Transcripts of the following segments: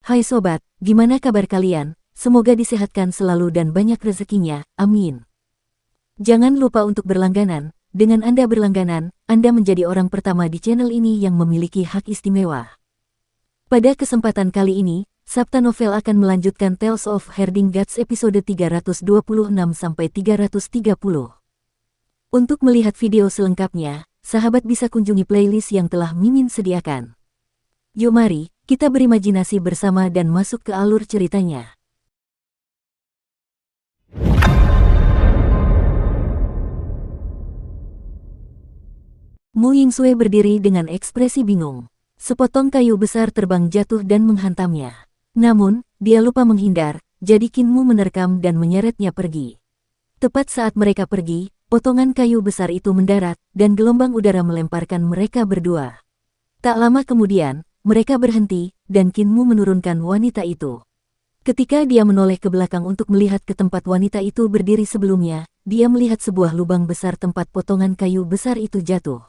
Hai sobat, gimana kabar kalian? Semoga disehatkan selalu dan banyak rezekinya, amin. Jangan lupa untuk berlangganan. Dengan Anda berlangganan, Anda menjadi orang pertama di channel ini yang memiliki hak istimewa. Pada kesempatan kali ini, Sabta Novel akan melanjutkan Tales of Herding Gods episode 326-330. Untuk melihat video selengkapnya, sahabat bisa kunjungi playlist yang telah Mimin sediakan. Yuk mari, kita berimajinasi bersama dan masuk ke alur ceritanya. Mu Yingsue berdiri dengan ekspresi bingung. Sepotong kayu besar terbang jatuh dan menghantamnya. Namun, dia lupa menghindar, jadi Qin Mu menerkam dan menyeretnya pergi. Tepat saat mereka pergi, potongan kayu besar itu mendarat, dan gelombang udara melemparkan mereka berdua. Tak lama kemudian, mereka berhenti, dan Qin Mu menurunkan wanita itu. Ketika dia menoleh ke belakang untuk melihat ke tempat wanita itu berdiri sebelumnya, dia melihat sebuah lubang besar tempat potongan kayu besar itu jatuh.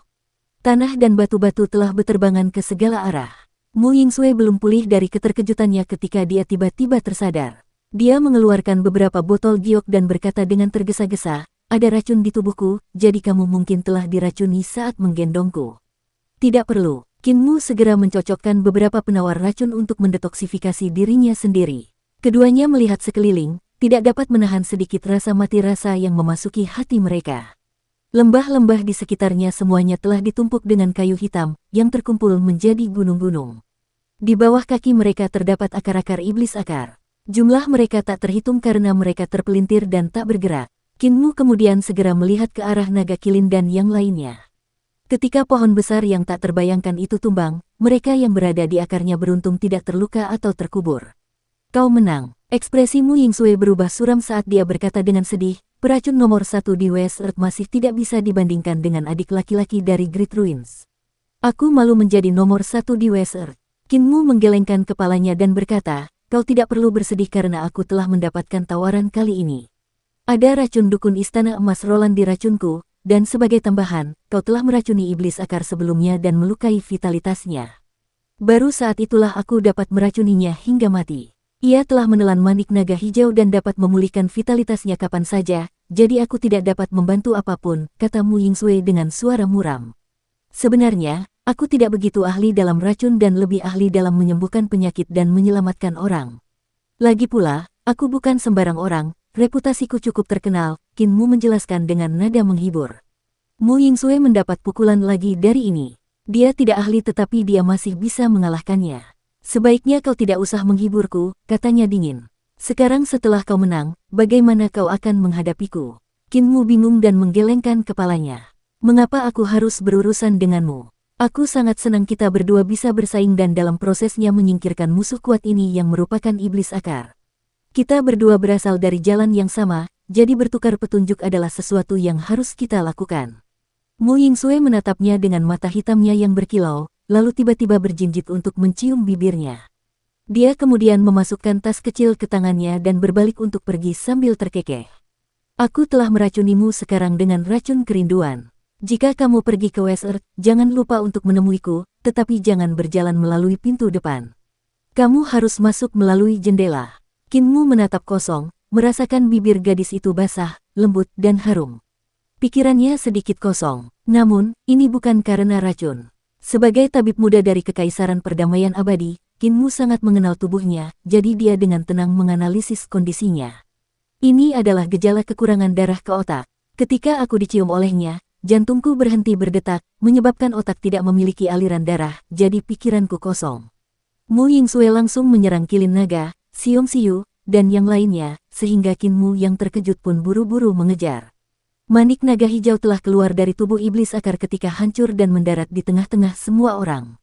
Tanah dan batu-batu telah berterbangan ke segala arah. Mu Yingsue belum pulih dari keterkejutannya ketika dia tiba-tiba tersadar. Dia mengeluarkan beberapa botol giok dan berkata dengan tergesa-gesa, "Ada racun di tubuhku, jadi kamu mungkin telah diracuni saat menggendongku." "Tidak perlu." Qin Mu segera mencocokkan beberapa penawar racun untuk mendetoksifikasi dirinya sendiri. Keduanya melihat sekeliling, tidak dapat menahan sedikit rasa mati rasa yang memasuki hati mereka. Lembah-lembah di sekitarnya semuanya telah ditumpuk dengan kayu hitam, yang terkumpul menjadi gunung-gunung. Di bawah kaki mereka terdapat akar-akar iblis akar. Jumlah mereka tak terhitung karena mereka terpelintir dan tak bergerak. Qin Mu kemudian segera melihat ke arah naga kilin dan yang lainnya. Ketika pohon besar yang tak terbayangkan itu tumbang, mereka yang berada di akarnya beruntung tidak terluka atau terkubur. "Kau menang." Ekspresi Mu Yingsue berubah suram saat dia berkata dengan sedih, "Peracun nomor 1 di West Earth masih tidak bisa dibandingkan dengan adik laki-laki dari Great Ruins. Aku malu menjadi nomor 1 di West Earth." Qin Mu menggelengkan kepalanya dan berkata, "Kau tidak perlu bersedih karena aku telah mendapatkan tawaran kali ini. Ada racun dukun istana emas Roland di racunku, dan sebagai tambahan, kau telah meracuni iblis akar sebelumnya dan melukai vitalitasnya. Baru saat itulah aku dapat meracuninya hingga mati. Ia telah menelan manik naga hijau dan dapat memulihkan vitalitasnya kapan saja, jadi aku tidak dapat membantu apapun," kata Mu Yingsue dengan suara muram. "Sebenarnya, aku tidak begitu ahli dalam racun dan lebih ahli dalam menyembuhkan penyakit dan menyelamatkan orang. Lagi pula, aku bukan sembarang orang, reputasiku cukup terkenal," Qin Mu menjelaskan dengan nada menghibur. Mu Yingsue mendapat pukulan lagi dari ini. Dia tidak ahli tetapi dia masih bisa mengalahkannya. "Sebaiknya kau tidak usah menghiburku," katanya dingin. "Sekarang setelah kau menang, bagaimana kau akan menghadapiku?" Qin Mu bingung dan menggelengkan kepalanya. "Mengapa aku harus berurusan denganmu? Aku sangat senang kita berdua bisa bersaing dan dalam prosesnya menyingkirkan musuh kuat ini yang merupakan iblis akar. Kita berdua berasal dari jalan yang sama, jadi bertukar petunjuk adalah sesuatu yang harus kita lakukan." Mu Yingsue menatapnya dengan mata hitamnya yang berkilau, lalu tiba-tiba berjinjit untuk mencium bibirnya. Dia kemudian memasukkan tas kecil ke tangannya dan berbalik untuk pergi sambil terkekeh. "Aku telah meracunimu sekarang dengan racun kerinduan. Jika kamu pergi ke West Earth, jangan lupa untuk menemuiku, tetapi jangan berjalan melalui pintu depan. Kamu harus masuk melalui jendela." Qin Mu menatap kosong, merasakan bibir gadis itu basah, lembut, dan harum. Pikirannya sedikit kosong, namun, ini bukan karena racun. Sebagai tabib muda dari Kekaisaran Perdamaian Abadi, Qin Mu sangat mengenal tubuhnya, jadi dia dengan tenang menganalisis kondisinya. "Ini adalah gejala kekurangan darah ke otak. Ketika aku dicium olehnya, jantungku berhenti berdetak, menyebabkan otak tidak memiliki aliran darah, jadi pikiranku kosong." Mu Yingsue langsung menyerang kilin naga, Xiong Xiu, dan yang lainnya, sehingga Qin Mu yang terkejut pun buru-buru mengejar. Manik naga hijau telah keluar dari tubuh iblis akar ketika hancur dan mendarat di tengah-tengah semua orang.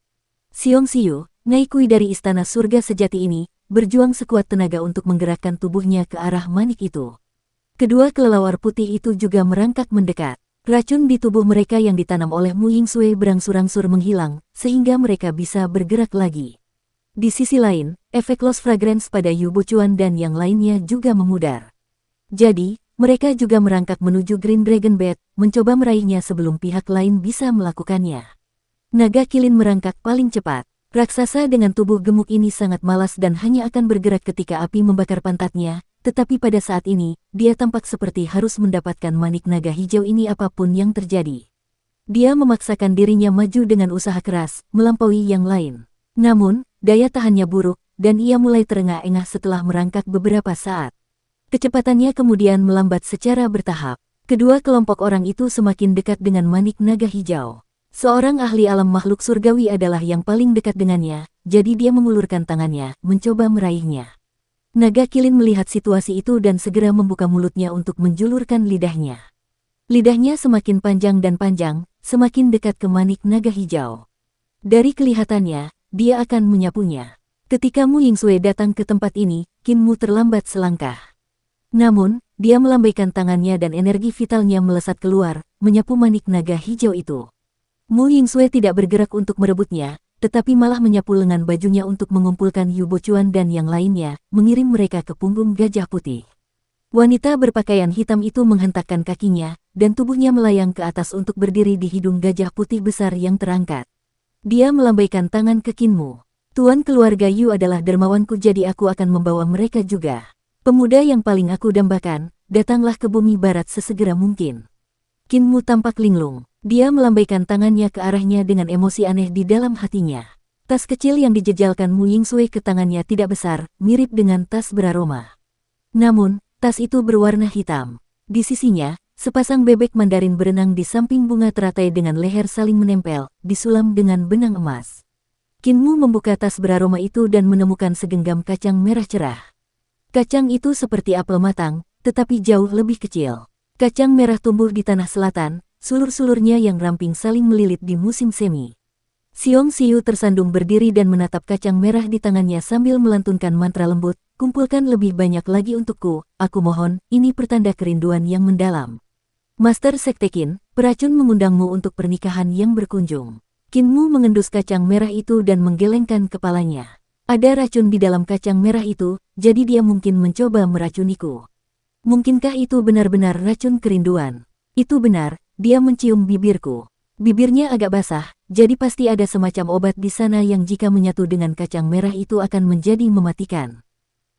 Xiong Xiu, Naikui dari istana surga sejati ini, berjuang sekuat tenaga untuk menggerakkan tubuhnya ke arah manik itu. Kedua kelelawar putih itu juga merangkak mendekat. Racun di tubuh mereka yang ditanam oleh Mu Yingsue berangsur-angsur menghilang, sehingga mereka bisa bergerak lagi. Di sisi lain, efek Lost Fragrance pada Yu Buchuan dan yang lainnya juga memudar. Jadi, mereka juga merangkak menuju Green Dragon Bed, mencoba meraihnya sebelum pihak lain bisa melakukannya. Naga kilin merangkak paling cepat. Raksasa dengan tubuh gemuk ini sangat malas dan hanya akan bergerak ketika api membakar pantatnya, tetapi pada saat ini, dia tampak seperti harus mendapatkan manik naga hijau ini apapun yang terjadi. Dia memaksakan dirinya maju dengan usaha keras, melampaui yang lain. Namun, daya tahannya buruk, dan ia mulai terengah-engah setelah merangkak beberapa saat. Kecepatannya kemudian melambat secara bertahap. Kedua kelompok orang itu semakin dekat dengan manik naga hijau. Seorang ahli alam makhluk surgawi adalah yang paling dekat dengannya, jadi dia mengulurkan tangannya, mencoba meraihnya. Naga Kilin melihat situasi itu dan segera membuka mulutnya untuk menjulurkan lidahnya. Lidahnya semakin panjang dan panjang, semakin dekat ke manik naga hijau. Dari kelihatannya, dia akan menyapunya. Ketika Mu Yingsue datang ke tempat ini, Qin Mu terlambat selangkah. Namun, dia melambaikan tangannya dan energi vitalnya melesat keluar, menyapu manik naga hijau itu. Mu Yingsue tidak bergerak untuk merebutnya, tetapi malah menyapu lengan bajunya untuk mengumpulkan Yu Bochuan dan yang lainnya, mengirim mereka ke punggung gajah putih. Wanita berpakaian hitam itu menghentakkan kakinya, dan tubuhnya melayang ke atas untuk berdiri di hidung gajah putih besar yang terangkat. Dia melambaikan tangan ke Qin Mu. Tuan keluarga Yu adalah dermawanku, jadi aku akan membawa mereka juga. Pemuda yang paling aku dambakan, datanglah ke bumi barat sesegera mungkin. Qin Mu tampak linglung. Dia melambaikan tangannya ke arahnya dengan emosi aneh di dalam hatinya. Tas kecil yang dijejalkan Mu Yingsue ke tangannya tidak besar, mirip dengan tas beraroma. Namun, tas itu berwarna hitam. Di sisinya, sepasang bebek Mandarin berenang di samping bunga teratai dengan leher saling menempel, disulam dengan benang emas. Qin Mu membuka tas beraroma itu dan menemukan segenggam kacang merah cerah. Kacang itu seperti apel matang, tetapi jauh lebih kecil. Kacang merah tumbuh di tanah selatan, sulur-sulurnya yang ramping saling melilit di musim semi. Xiong Xiu tersandung berdiri dan menatap kacang merah di tangannya sambil melantunkan mantra lembut, kumpulkan lebih banyak lagi untukku, aku mohon, ini pertanda kerinduan yang mendalam. Master Sekte Qin, peracun mengundangmu untuk pernikahan yang berkunjung. Qin Mu mengendus kacang merah itu dan menggelengkan kepalanya. Ada racun di dalam kacang merah itu, jadi dia mungkin mencoba meracuniku. Mungkinkah itu benar-benar racun kerinduan? Itu benar, dia mencium bibirku. Bibirnya agak basah, jadi pasti ada semacam obat di sana yang jika menyatu dengan kacang merah itu akan menjadi mematikan.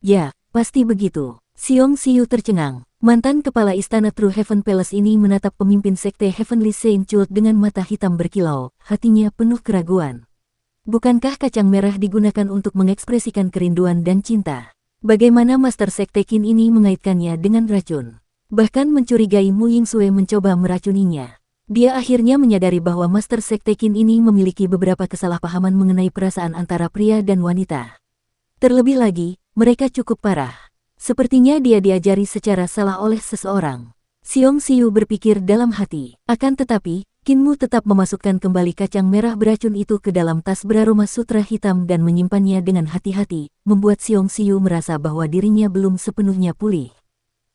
Ya, pasti begitu. Xiong Xiu tercengang. Mantan kepala istana True Heaven Palace ini menatap pemimpin sekte Heavenly Saint Cult dengan mata hitam berkilau, hatinya penuh keraguan. Bukankah kacang merah digunakan untuk mengekspresikan kerinduan dan cinta? Bagaimana Master Sekte Qin ini mengaitkannya dengan racun? Bahkan mencurigai Mu Yingsue mencoba meracuninya. Dia akhirnya menyadari bahwa Master Sekte Qin ini memiliki beberapa kesalahpahaman mengenai perasaan antara pria dan wanita. Terlebih lagi, mereka cukup parah. Sepertinya dia diajari secara salah oleh seseorang. Xiong Xiu berpikir dalam hati. Akan tetapi, Qin Mu tetap memasukkan kembali kacang merah beracun itu ke dalam tas beraroma sutra hitam dan menyimpannya dengan hati-hati, membuat Xiong Xiu merasa bahwa dirinya belum sepenuhnya pulih.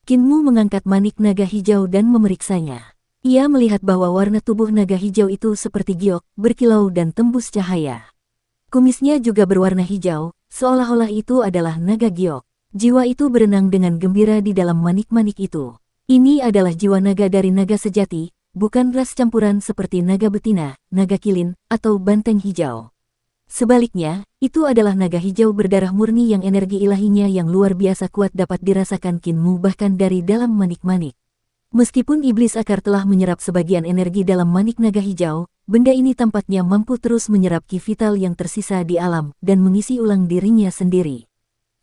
Qin Mu mengangkat manik naga hijau dan memeriksanya. Ia melihat bahwa warna tubuh naga hijau itu seperti giok, berkilau dan tembus cahaya. Kumisnya juga berwarna hijau, seolah-olah itu adalah naga giok. Jiwa itu berenang dengan gembira di dalam manik-manik itu. Ini adalah jiwa naga dari naga sejati, bukan ras campuran seperti naga betina, naga kilin, atau banteng hijau. Sebaliknya, itu adalah naga hijau berdarah murni yang energi ilahinya yang luar biasa kuat dapat dirasakan Qin Mu bahkan dari dalam manik-manik. Meskipun iblis akar telah menyerap sebagian energi dalam manik naga hijau, benda ini tampaknya mampu terus menyerap ki vital yang tersisa di alam dan mengisi ulang dirinya sendiri.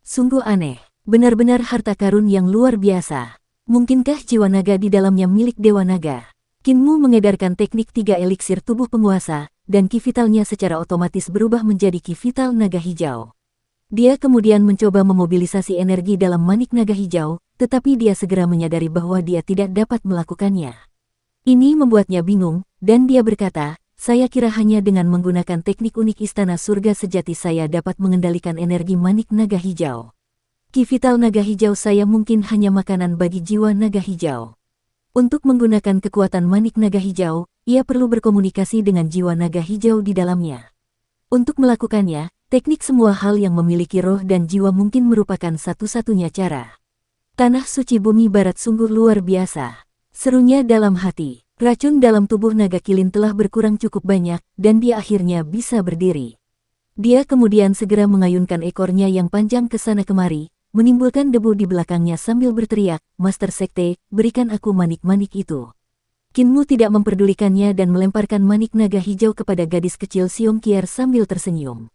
Sungguh aneh, benar-benar harta karun yang luar biasa. Mungkinkah jiwa naga di dalamnya milik Dewa Naga? Qin Mu mengedarkan teknik 3 eliksir tubuh penguasa, dan ki vitalnya secara otomatis berubah menjadi ki vital naga hijau. Dia kemudian mencoba memobilisasi energi dalam manik naga hijau, tetapi dia segera menyadari bahwa dia tidak dapat melakukannya. Ini membuatnya bingung, dan dia berkata, saya kira hanya dengan menggunakan teknik unik istana surga sejati saya dapat mengendalikan energi manik naga hijau. Ki vital naga hijau saya mungkin hanya makanan bagi jiwa naga hijau. Untuk menggunakan kekuatan manik naga hijau, ia perlu berkomunikasi dengan jiwa naga hijau di dalamnya. Untuk melakukannya, teknik semua hal yang memiliki roh dan jiwa mungkin merupakan satu-satunya cara. Tanah suci bumi barat sungguh luar biasa. Serunya dalam hati. Racun dalam tubuh naga kilin telah berkurang cukup banyak, dan dia akhirnya bisa berdiri. Dia kemudian segera mengayunkan ekornya yang panjang ke sana kemari, menimbulkan debu di belakangnya sambil berteriak, "Master Sekte, berikan aku manik-manik itu." Kinmu tidak memperdulikannya dan melemparkan manik naga hijau kepada gadis kecil Siong Kier sambil tersenyum.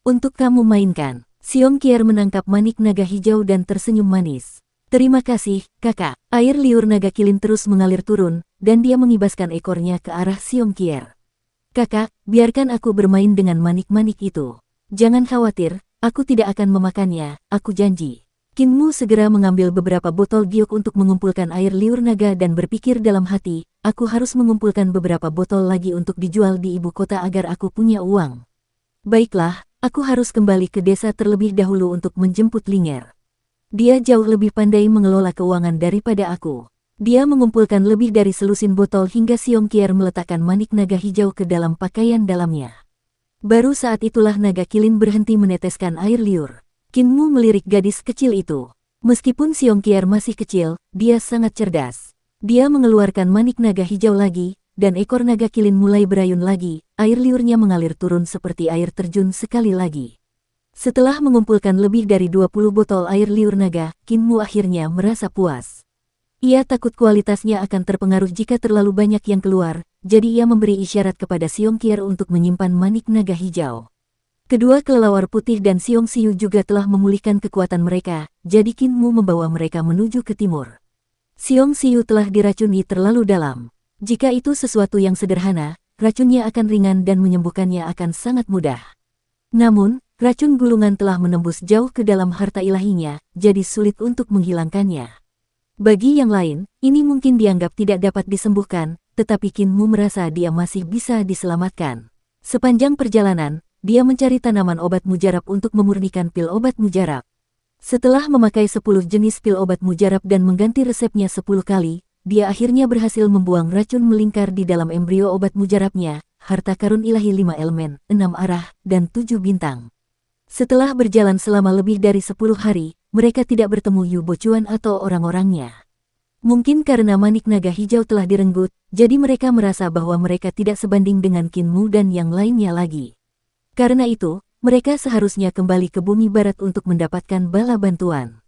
"Untuk kamu mainkan." Siong Kier menangkap manik naga hijau dan tersenyum manis. "Terima kasih, kakak." Air liur naga kilin terus mengalir turun, dan dia mengibaskan ekornya ke arah Siong Kier. "Kakak, biarkan aku bermain dengan manik-manik itu. Jangan khawatir, aku tidak akan memakannya, aku janji." Kinmu segera mengambil beberapa botol giok untuk mengumpulkan air liur naga dan berpikir dalam hati, "Aku harus mengumpulkan beberapa botol lagi untuk dijual di ibu kota agar aku punya uang. Baiklah, aku harus kembali ke desa terlebih dahulu untuk menjemput Linger. Dia jauh lebih pandai mengelola keuangan daripada aku." Dia mengumpulkan lebih dari selusin botol hingga Siong Kier meletakkan manik naga hijau ke dalam pakaian dalamnya. Baru saat itulah naga kilin berhenti meneteskan air liur. Kinmu melirik gadis kecil itu. Meskipun Siong Kier masih kecil, dia sangat cerdas. Dia mengeluarkan manik naga hijau lagi, dan ekor naga kilin mulai berayun lagi, air liurnya mengalir turun seperti air terjun sekali lagi. Setelah mengumpulkan lebih dari 20 botol air liur naga, Kinmu akhirnya merasa puas. Ia takut kualitasnya akan terpengaruh jika terlalu banyak yang keluar, jadi ia memberi isyarat kepada Siong Kier untuk menyimpan manik naga hijau. Kedua kelelawar putih dan Siong Siu juga telah memulihkan kekuatan mereka, jadi Kinmu membawa mereka menuju ke timur. Siong Siu telah diracuni terlalu dalam. Jika itu sesuatu yang sederhana, racunnya akan ringan dan menyembuhkannya akan sangat mudah. Namun, racun gulungan telah menembus jauh ke dalam harta ilahinya, jadi sulit untuk menghilangkannya. Bagi yang lain, ini mungkin dianggap tidak dapat disembuhkan, tetapi Kinmu merasa dia masih bisa diselamatkan. Sepanjang perjalanan, dia mencari tanaman obat mujarab untuk memurnikan pil obat mujarab. Setelah memakai 10 jenis pil obat mujarab dan mengganti resepnya 10 kali, dia akhirnya berhasil membuang racun melingkar di dalam embrio obat mujarabnya, harta karun ilahi 5 elemen, 6 arah, dan 7 bintang. Setelah berjalan selama lebih dari 10 hari, mereka tidak bertemu Yu Bochuan atau orang-orangnya. Mungkin karena manik naga hijau telah direnggut, jadi mereka merasa bahwa mereka tidak sebanding dengan Kinmu dan yang lainnya lagi. Karena itu, mereka seharusnya kembali ke bumi barat untuk mendapatkan bala bantuan.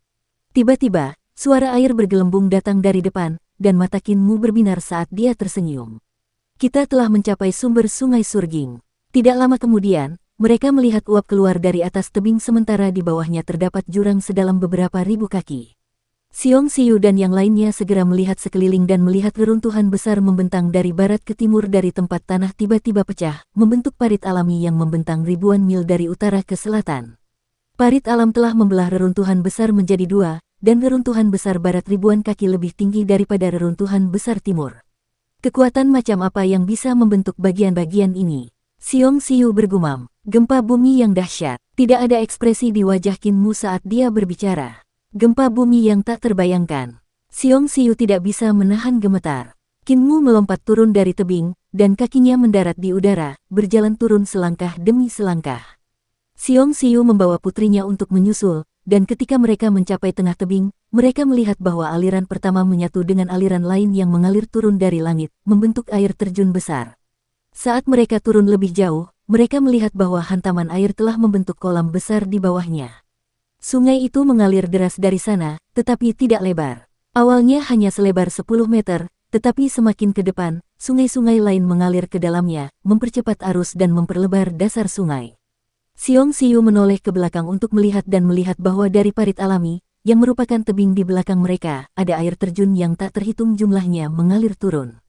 Tiba-tiba, suara air bergelembung datang dari depan, dan mata Kinmu berbinar saat dia tersenyum. "Kita telah mencapai sumber sungai Surging." Tidak lama kemudian, mereka melihat uap keluar dari atas tebing sementara di bawahnya terdapat jurang sedalam beberapa ribu kaki. Siong Siu dan yang lainnya segera melihat sekeliling dan melihat reruntuhan besar membentang dari barat ke timur dari tempat tanah tiba-tiba pecah, membentuk parit alami yang membentang ribuan mil dari utara ke selatan. Parit alam telah membelah reruntuhan besar menjadi dua, dan reruntuhan besar barat ribuan kaki lebih tinggi daripada reruntuhan besar timur. "Kekuatan macam apa yang bisa membentuk bagian-bagian ini?" Siong Siu bergumam. "Gempa bumi yang dahsyat." Tidak ada ekspresi di wajah Kinmu saat dia berbicara. Gempa bumi yang tak terbayangkan. Siong Siu tidak bisa menahan gemetar. Kinmu melompat turun dari tebing, dan kakinya mendarat di udara, berjalan turun selangkah demi selangkah. Siong Siu membawa putrinya untuk menyusul, dan ketika mereka mencapai tengah tebing, mereka melihat bahwa aliran pertama menyatu dengan aliran lain yang mengalir turun dari langit, membentuk air terjun besar. Saat mereka turun lebih jauh, mereka melihat bahwa hantaman air telah membentuk kolam besar di bawahnya. Sungai itu mengalir deras dari sana, tetapi tidak lebar. Awalnya hanya selebar 10 meter, tetapi semakin ke depan, sungai-sungai lain mengalir ke dalamnya, mempercepat arus dan memperlebar dasar sungai. Siong Siu menoleh ke belakang untuk melihat bahwa dari parit alami, yang merupakan tebing di belakang mereka, ada air terjun yang tak terhitung jumlahnya mengalir turun.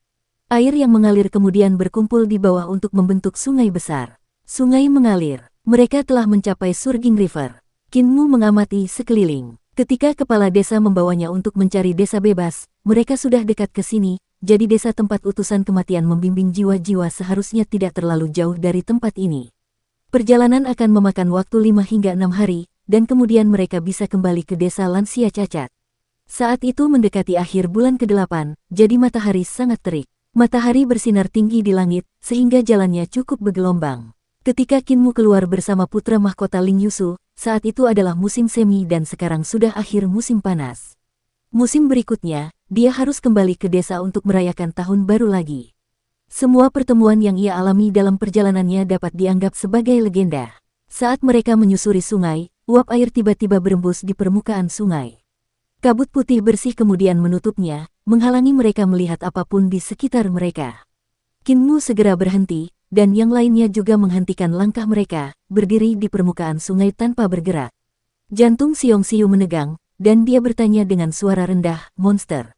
Air yang mengalir kemudian berkumpul di bawah untuk membentuk sungai besar. Sungai mengalir. Mereka telah mencapai Surging River. Kinmu mengamati sekeliling. Ketika kepala desa membawanya untuk mencari desa bebas, mereka sudah dekat ke sini, jadi desa tempat utusan kematian membimbing jiwa-jiwa seharusnya tidak terlalu jauh dari tempat ini. Perjalanan akan memakan waktu 5 hingga 6 hari, dan kemudian mereka bisa kembali ke desa lansia cacat. Saat itu mendekati akhir bulan ke-8, jadi matahari sangat terik. Matahari bersinar tinggi di langit, sehingga jalannya cukup bergelombang. Ketika Kinmu keluar bersama putra mahkota Ling Yusu, saat itu adalah musim semi dan sekarang sudah akhir musim panas. Musim berikutnya, dia harus kembali ke desa untuk merayakan tahun baru lagi. Semua pertemuan yang ia alami dalam perjalanannya dapat dianggap sebagai legenda. Saat mereka menyusuri sungai, uap air tiba-tiba berembus di permukaan sungai. Kabut putih bersih kemudian menutupnya, menghalangi mereka melihat apapun di sekitar mereka. Kinmu segera berhenti, dan yang lainnya juga menghentikan langkah mereka, berdiri di permukaan sungai tanpa bergerak. Jantung Xiong Xiu menegang, dan dia bertanya dengan suara rendah, "Monster?"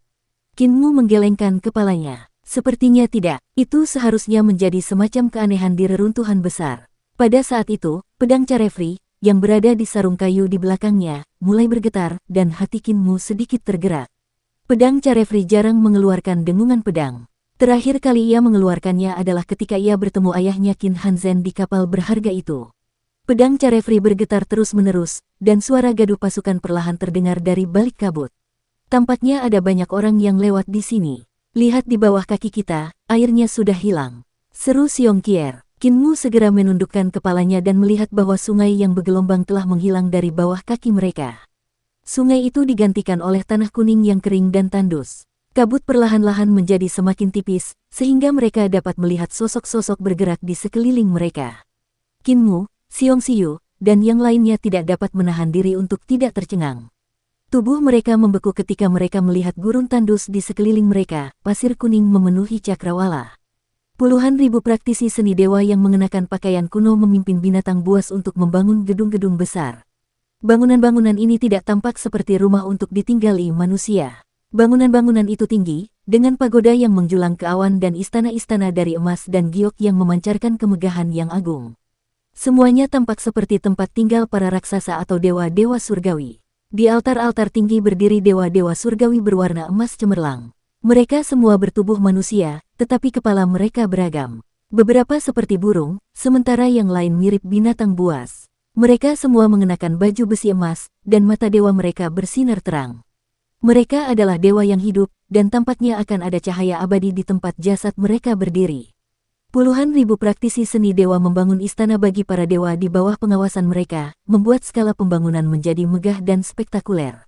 Kinmu menggelengkan kepalanya. Sepertinya tidak, itu seharusnya menjadi semacam keanehan di reruntuhan besar. Pada saat itu, pedang Carefree, yang berada di sarung kayu di belakangnya, mulai bergetar, dan hati Kinmu sedikit tergerak. Pedang Carefree jarang mengeluarkan dengungan pedang. Terakhir kali ia mengeluarkannya adalah ketika ia bertemu ayahnya Qin Hanzhen di kapal berharga itu. Pedang Carefree bergetar terus-menerus, dan suara gaduh pasukan perlahan terdengar dari balik kabut. Tampaknya ada banyak orang yang lewat di sini. Lihat di bawah kaki kita, airnya sudah hilang. Seru Xiong Qier. Kinmu segera menundukkan kepalanya dan melihat bahwa sungai yang bergelombang telah menghilang dari bawah kaki mereka. Sungai itu digantikan oleh tanah kuning yang kering dan tandus. Kabut perlahan-lahan menjadi semakin tipis, sehingga mereka dapat melihat sosok-sosok bergerak di sekeliling mereka. Kinmu, Xiong Xiu, dan yang lainnya tidak dapat menahan diri untuk tidak tercengang. Tubuh mereka membeku ketika mereka melihat gurun tandus di sekeliling mereka, pasir kuning memenuhi cakrawala. Puluhan ribu praktisi seni dewa yang mengenakan pakaian kuno memimpin binatang buas untuk membangun gedung-gedung besar. Bangunan-bangunan ini tidak tampak seperti rumah untuk ditinggali manusia. Bangunan-bangunan itu tinggi, dengan pagoda yang menjulang ke awan dan istana-istana dari emas dan giok yang memancarkan kemegahan yang agung. Semuanya tampak seperti tempat tinggal para raksasa atau dewa-dewa surgawi. Di altar-altar tinggi berdiri dewa-dewa surgawi berwarna emas cemerlang. Mereka semua bertubuh manusia, tetapi kepala mereka beragam. Beberapa seperti burung, sementara yang lain mirip binatang buas. Mereka semua mengenakan baju besi emas, dan mata dewa mereka bersinar terang. Mereka adalah dewa yang hidup, dan tampaknya akan ada cahaya abadi di tempat jasad mereka berdiri. Puluhan ribu praktisi seni dewa membangun istana bagi para dewa di bawah pengawasan mereka, membuat skala pembangunan menjadi megah dan spektakuler.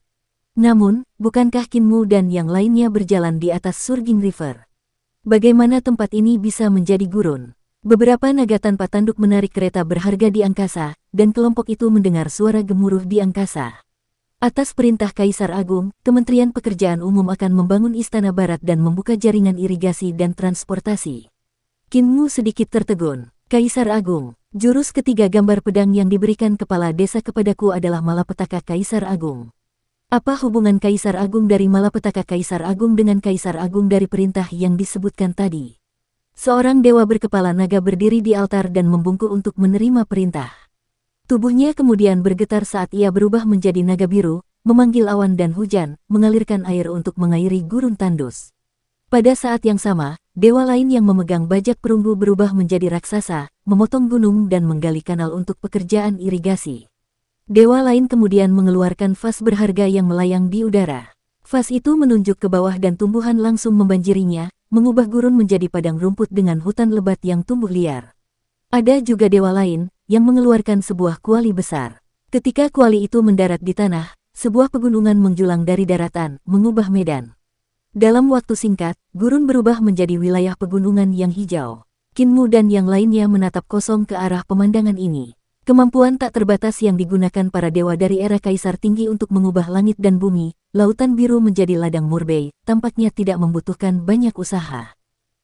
Namun, bukankah Kinmu dan yang lainnya berjalan di atas Surging River? Bagaimana tempat ini bisa menjadi gurun? Beberapa naga tanpa tanduk menarik kereta berharga di angkasa, dan kelompok itu mendengar suara gemuruh di angkasa. Atas perintah Kaisar Agung, Kementerian Pekerjaan Umum akan membangun istana barat dan membuka jaringan irigasi dan transportasi. Kinmu sedikit tertegun. Kaisar Agung. Jurus ketiga gambar pedang yang diberikan kepala desa kepadaku adalah malapetaka Kaisar Agung. Apa hubungan Kaisar Agung dari malapetaka Kaisar Agung dengan Kaisar Agung dari perintah yang disebutkan tadi? Seorang dewa berkepala naga berdiri di altar dan membungkuk untuk menerima perintah. Tubuhnya kemudian bergetar saat ia berubah menjadi naga biru, memanggil awan dan hujan, mengalirkan air untuk mengairi gurun tandus. Pada saat yang sama, dewa lain yang memegang bajak perunggu berubah menjadi raksasa, memotong gunung dan menggali kanal untuk pekerjaan irigasi. Dewa lain kemudian mengeluarkan vas berharga yang melayang di udara. Vas itu menunjuk ke bawah dan tumbuhan langsung membanjirinya, mengubah gurun menjadi padang rumput dengan hutan lebat yang tumbuh liar. Ada juga dewa lain, yang mengeluarkan sebuah kuali besar. Ketika kuali itu mendarat di tanah, sebuah pegunungan menjulang dari daratan, mengubah medan. Dalam waktu singkat, gurun berubah menjadi wilayah pegunungan yang hijau. Kinmu dan yang lainnya menatap kosong ke arah pemandangan ini. Kemampuan tak terbatas yang digunakan para dewa dari era Kaisar Tinggi untuk mengubah langit dan bumi, lautan biru menjadi ladang murbei, tampaknya tidak membutuhkan banyak usaha.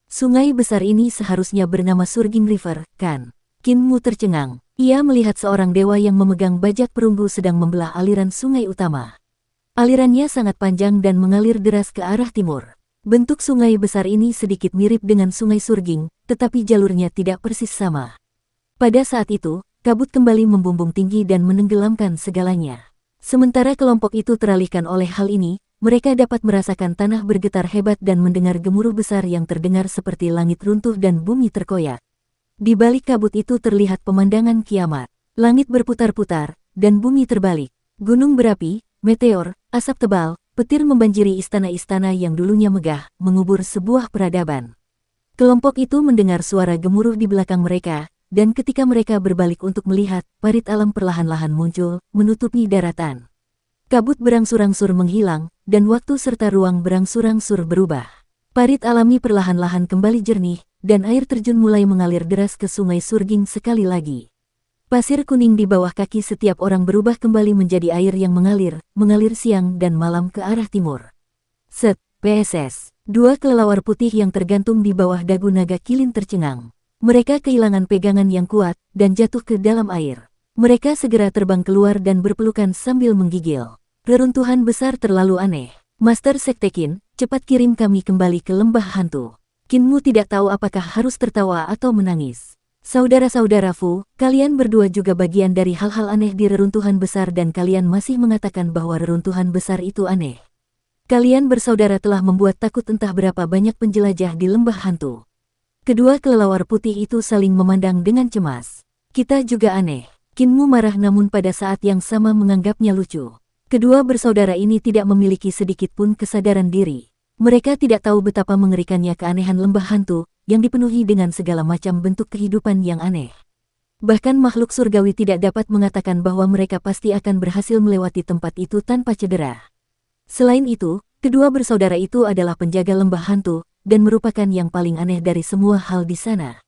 Sungai besar ini seharusnya bernama Surging River, kan? Kinmu tercengang. Ia melihat seorang dewa yang memegang bajak perunggu sedang membelah aliran sungai utama. Alirannya sangat panjang dan mengalir deras ke arah timur. Bentuk sungai besar ini sedikit mirip dengan sungai Surging, tetapi jalurnya tidak persis sama. Pada saat itu, kabut kembali membumbung tinggi dan menenggelamkan segalanya. Sementara kelompok itu teralihkan oleh hal ini, mereka dapat merasakan tanah bergetar hebat dan mendengar gemuruh besar yang terdengar seperti langit runtuh dan bumi terkoyak. Di balik kabut itu terlihat pemandangan kiamat. Langit berputar-putar, dan bumi terbalik. Gunung berapi, meteor, asap tebal, petir membanjiri istana-istana yang dulunya megah, mengubur sebuah peradaban. Kelompok itu mendengar suara gemuruh di belakang mereka, dan ketika mereka berbalik untuk melihat, parit alam perlahan-lahan muncul, menutupi daratan. Kabut berangsur-angsur menghilang, dan waktu serta ruang berangsur-angsur berubah. Parit alami perlahan-lahan kembali jernih, dan air terjun mulai mengalir deras ke sungai Surging sekali lagi. Pasir kuning di bawah kaki setiap orang berubah kembali menjadi air yang mengalir siang dan malam ke arah timur. Set, PSS. Dua kelelawar putih yang tergantung di bawah dagu naga Kilin tercengang. Mereka kehilangan pegangan yang kuat dan jatuh ke dalam air. Mereka segera terbang keluar dan berpelukan sambil menggigil. Reruntuhan besar terlalu aneh. Master Sekte Qin, cepat kirim kami kembali ke lembah hantu. Qinmu tidak tahu apakah harus tertawa atau menangis. Saudara-saudara Fu, kalian berdua juga bagian dari hal-hal aneh di reruntuhan besar dan kalian masih mengatakan bahwa reruntuhan besar itu aneh. Kalian bersaudara telah membuat takut entah berapa banyak penjelajah di lembah hantu. Kedua kelelawar putih itu saling memandang dengan cemas. Kita juga aneh. Qinmu marah namun pada saat yang sama menganggapnya lucu. Kedua bersaudara ini tidak memiliki sedikit pun kesadaran diri. Mereka tidak tahu betapa mengerikannya keanehan lembah hantu, yang dipenuhi dengan segala macam bentuk kehidupan yang aneh. Bahkan makhluk surgawi tidak dapat mengatakan bahwa mereka pasti akan berhasil melewati tempat itu tanpa cedera. Selain itu, kedua bersaudara itu adalah penjaga lembah hantu, dan merupakan yang paling aneh dari semua hal di sana.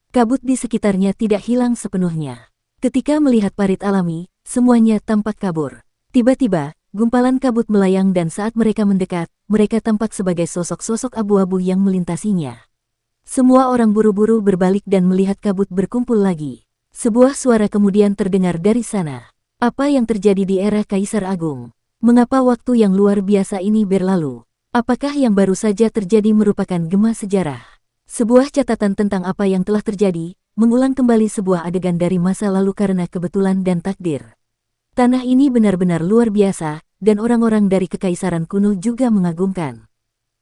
Kabut di sekitarnya tidak hilang sepenuhnya. Ketika melihat parit alami, semuanya tampak kabur. Tiba-tiba, gumpalan kabut melayang dan saat mereka mendekat, mereka tampak sebagai sosok-sosok abu-abu yang melintasinya. Semua orang buru-buru berbalik dan melihat kabut berkumpul lagi. Sebuah suara kemudian terdengar dari sana. Apa yang terjadi di era Kaisar Agung? Mengapa waktu yang luar biasa ini berlalu? Apakah yang baru saja terjadi merupakan gema sejarah? Sebuah catatan tentang apa yang telah terjadi, mengulang kembali sebuah adegan dari masa lalu karena kebetulan dan takdir. Tanah ini benar-benar luar biasa, dan orang-orang dari kekaisaran kuno juga mengagumkan.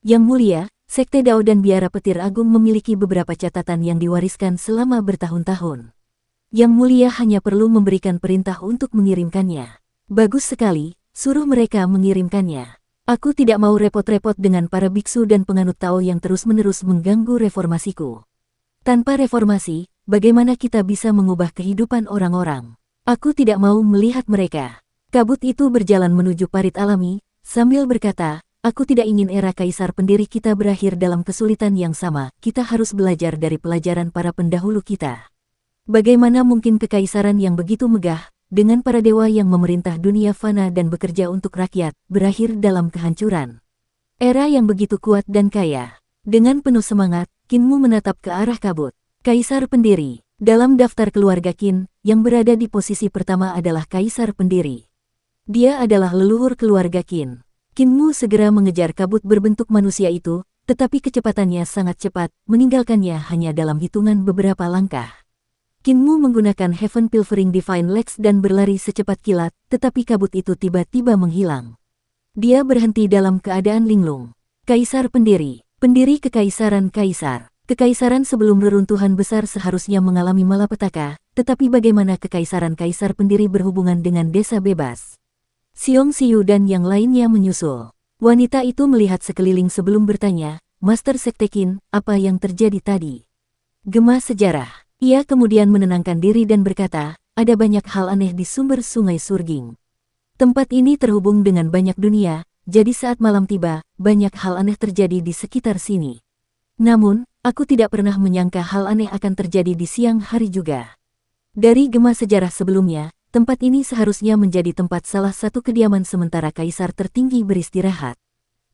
Yang mulia, Sekte Dao dan Biara Petir Agung memiliki beberapa catatan yang diwariskan selama bertahun-tahun. Yang mulia hanya perlu memberikan perintah untuk mengirimkannya. Bagus sekali, suruh mereka mengirimkannya. Aku tidak mau repot-repot dengan para biksu dan penganut Tao yang terus-menerus mengganggu reformasiku. Tanpa reformasi, bagaimana kita bisa mengubah kehidupan orang-orang? Aku tidak mau melihat mereka. Kabut itu berjalan menuju parit alami, sambil berkata, aku tidak ingin era kaisar pendiri kita berakhir dalam kesulitan yang sama. Kita harus belajar dari pelajaran para pendahulu kita. Bagaimana mungkin kekaisaran yang begitu megah, dengan para dewa yang memerintah dunia fana dan bekerja untuk rakyat, berakhir dalam kehancuran? Era yang begitu kuat dan kaya. Dengan penuh semangat, Qinmu menatap ke arah kabut. Kaisar pendiri. Dalam daftar keluarga Qin, yang berada di posisi pertama adalah kaisar pendiri. Dia adalah leluhur keluarga Qin. Qinmu segera mengejar kabut berbentuk manusia itu, tetapi kecepatannya sangat cepat, meninggalkannya hanya dalam hitungan beberapa langkah. Qinmu menggunakan Heaven Pilfering Divine Legs dan berlari secepat kilat, tetapi kabut itu tiba-tiba menghilang. Dia berhenti dalam keadaan linglung. Kaisar pendiri, pendiri kekaisaran kaisar. Kekaisaran sebelum reruntuhan besar seharusnya mengalami malapetaka, tetapi bagaimana kekaisaran kaisar pendiri berhubungan dengan desa bebas? Xiong Xiu dan yang lainnya menyusul. Wanita itu melihat sekeliling sebelum bertanya, Master Sekte Qin, apa yang terjadi tadi? Gema sejarah. Ia kemudian menenangkan diri dan berkata, ada banyak hal aneh di sumber sungai Surging. Tempat ini terhubung dengan banyak dunia, jadi saat malam tiba, banyak hal aneh terjadi di sekitar sini. Namun, aku tidak pernah menyangka hal aneh akan terjadi di siang hari juga. Dari gema sejarah sebelumnya, tempat ini seharusnya menjadi tempat salah satu kediaman sementara kaisar tertinggi beristirahat.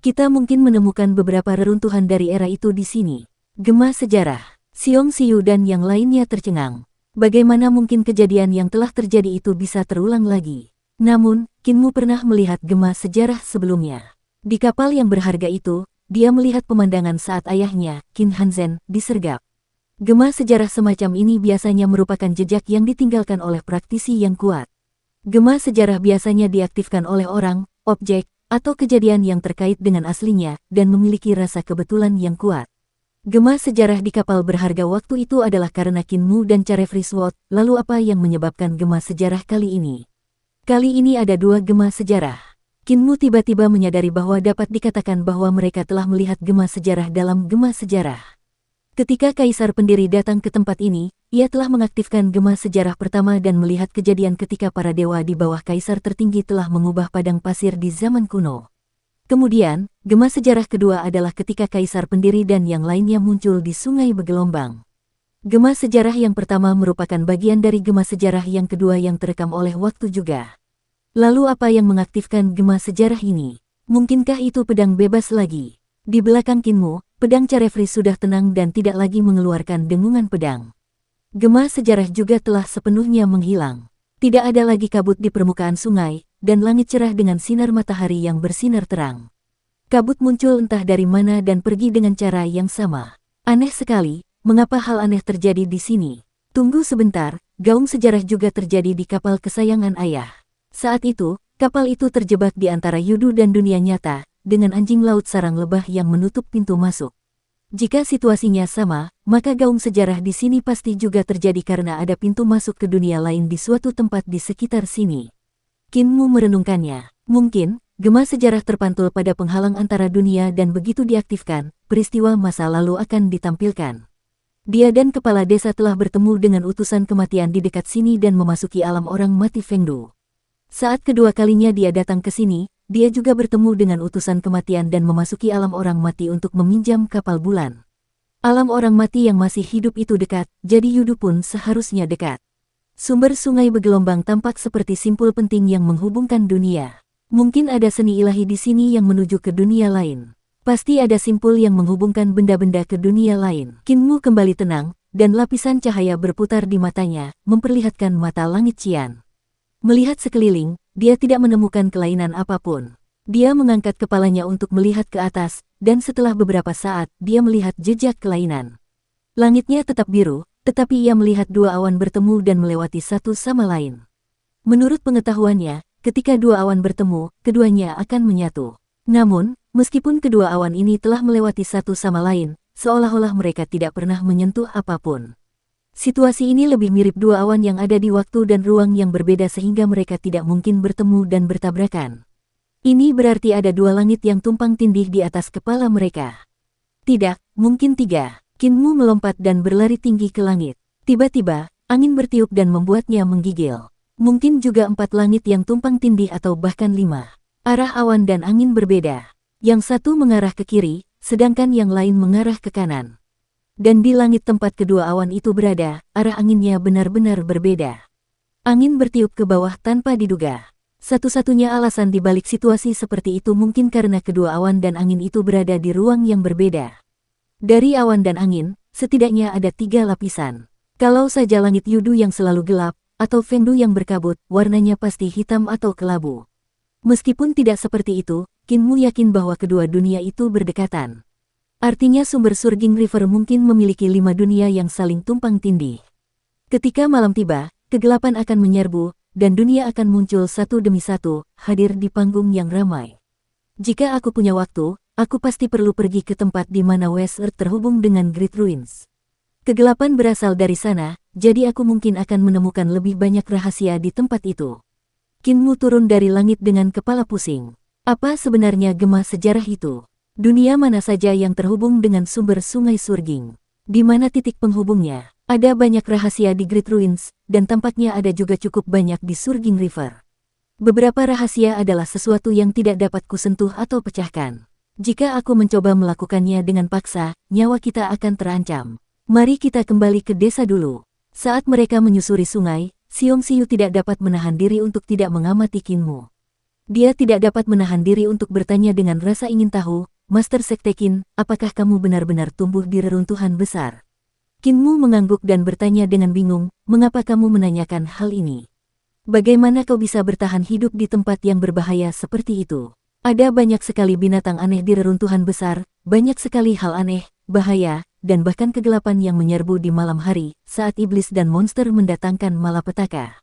Kita mungkin menemukan beberapa reruntuhan dari era itu di sini. Gema sejarah. Xiong Xiu dan yang lainnya tercengang. Bagaimana mungkin kejadian yang telah terjadi itu bisa terulang lagi? Namun, Qinmu pernah melihat gema sejarah sebelumnya. Di kapal yang berharga itu, dia melihat pemandangan saat ayahnya, Qin Hanzhen, disergap. Gema sejarah semacam ini biasanya merupakan jejak yang ditinggalkan oleh praktisi yang kuat. Gema sejarah biasanya diaktifkan oleh orang, objek, atau kejadian yang terkait dengan aslinya, dan memiliki rasa kebetulan yang kuat. Gema sejarah di kapal berharga waktu itu adalah karena Qinmu dan Carefree Sword, lalu apa yang menyebabkan gema sejarah kali ini? Kali ini ada dua gema sejarah. Qinmu tiba-tiba menyadari bahwa dapat dikatakan bahwa mereka telah melihat gema sejarah dalam gema sejarah. Ketika kaisar pendiri datang ke tempat ini, ia telah mengaktifkan gema sejarah pertama dan melihat kejadian ketika para dewa di bawah kaisar tertinggi telah mengubah padang pasir di zaman kuno. Kemudian, gema sejarah kedua adalah ketika kaisar pendiri dan yang lainnya muncul di sungai bergelombang. Gema sejarah yang pertama merupakan bagian dari gema sejarah yang kedua yang terekam oleh waktu juga. Lalu apa yang mengaktifkan gema sejarah ini? Mungkinkah itu pedang bebas lagi? Di belakang Kinmu, pedang Carefree sudah tenang dan tidak lagi mengeluarkan dengungan pedang. Gema sejarah juga telah sepenuhnya menghilang. Tidak ada lagi kabut di permukaan sungai, dan langit cerah dengan sinar matahari yang bersinar terang. Kabut muncul entah dari mana dan pergi dengan cara yang sama. Aneh sekali, mengapa hal aneh terjadi di sini? Tunggu sebentar, gaung sejarah juga terjadi di kapal kesayangan ayah. Saat itu, kapal itu terjebak di antara Yudu dan dunia nyata, dengan anjing laut sarang lebah yang menutup pintu masuk. Jika situasinya sama, maka gaung sejarah di sini pasti juga terjadi karena ada pintu masuk ke dunia lain di suatu tempat di sekitar sini. Kinmu merenungkannya. Mungkin, gema sejarah terpantul pada penghalang antara dunia dan begitu diaktifkan, peristiwa masa lalu akan ditampilkan. Dia dan kepala desa telah bertemu dengan utusan kematian di dekat sini dan memasuki alam orang mati Fengdu. Saat kedua kalinya dia datang ke sini, dia juga bertemu dengan utusan kematian dan memasuki alam orang mati untuk meminjam kapal bulan. Alam orang mati yang masih hidup itu dekat, jadi Yudu pun seharusnya dekat. Sumber sungai bergelombang tampak seperti simpul penting yang menghubungkan dunia. Mungkin ada seni ilahi di sini yang menuju ke dunia lain. Pasti ada simpul yang menghubungkan benda-benda ke dunia lain. Kinmu kembali tenang, dan lapisan cahaya berputar di matanya, memperlihatkan mata langit cian. Melihat sekeliling, dia tidak menemukan kelainan apapun. Dia mengangkat kepalanya untuk melihat ke atas, dan setelah beberapa saat, dia melihat jejak kelainan. Langitnya tetap biru, tetapi ia melihat dua awan bertemu dan melewati satu sama lain. Menurut pengetahuannya, ketika dua awan bertemu, keduanya akan menyatu. Namun, meskipun kedua awan ini telah melewati satu sama lain, seolah-olah mereka tidak pernah menyentuh apapun. Situasi ini lebih mirip dua awan yang ada di waktu dan ruang yang berbeda sehingga mereka tidak mungkin bertemu dan bertabrakan. Ini berarti ada dua langit yang tumpang tindih di atas kepala mereka. Tidak, mungkin tiga. Kinmu melompat dan berlari tinggi ke langit. Tiba-tiba, angin bertiup dan membuatnya menggigil. Mungkin juga 4 langit yang tumpang tindih atau bahkan 5. Arah awan dan angin berbeda. Yang satu mengarah ke kiri, sedangkan yang lain mengarah ke kanan. Dan di langit tempat kedua awan itu berada, arah anginnya benar-benar berbeda. Angin bertiup ke bawah tanpa diduga. Satu-satunya alasan di balik situasi seperti itu mungkin karena kedua awan dan angin itu berada di ruang yang berbeda. Dari awan dan angin, setidaknya ada 3 lapisan. Kalau saja langit Yudu yang selalu gelap, atau Fengdu yang berkabut, warnanya pasti hitam atau kelabu. Meskipun tidak seperti itu, Kinmu yakin bahwa kedua dunia itu berdekatan. Artinya sumber Surging River mungkin memiliki 5 dunia yang saling tumpang tindih. Ketika malam tiba, kegelapan akan menyerbu, dan dunia akan muncul satu demi satu, hadir di panggung yang ramai. Jika aku punya waktu, aku pasti perlu pergi ke tempat di mana West Earth terhubung dengan Great Ruins. Kegelapan berasal dari sana, jadi aku mungkin akan menemukan lebih banyak rahasia di tempat itu. Kinmu turun dari langit dengan kepala pusing. Apa sebenarnya gema sejarah itu? Dunia mana saja yang terhubung dengan sumber sungai Surging? Di mana titik penghubungnya? Ada banyak rahasia di Great Ruins, dan tampaknya ada juga cukup banyak di Surging River. Beberapa rahasia adalah sesuatu yang tidak dapat kusentuh atau pecahkan. Jika aku mencoba melakukannya dengan paksa, nyawa kita akan terancam. Mari kita kembali ke desa dulu. Saat mereka menyusuri sungai, Xiong Xiu tidak dapat menahan diri untuk tidak mengamati Kinmu. Dia tidak dapat menahan diri untuk bertanya dengan rasa ingin tahu, Master Sekte Qin, apakah kamu benar-benar tumbuh di reruntuhan besar? Kinmu mengangguk dan bertanya dengan bingung, mengapa kamu menanyakan hal ini? Bagaimana kau bisa bertahan hidup di tempat yang berbahaya seperti itu? Ada banyak sekali binatang aneh di reruntuhan besar, banyak sekali hal aneh, bahaya, dan bahkan kegelapan yang menyerbu di malam hari, saat iblis dan monster mendatangkan malapetaka.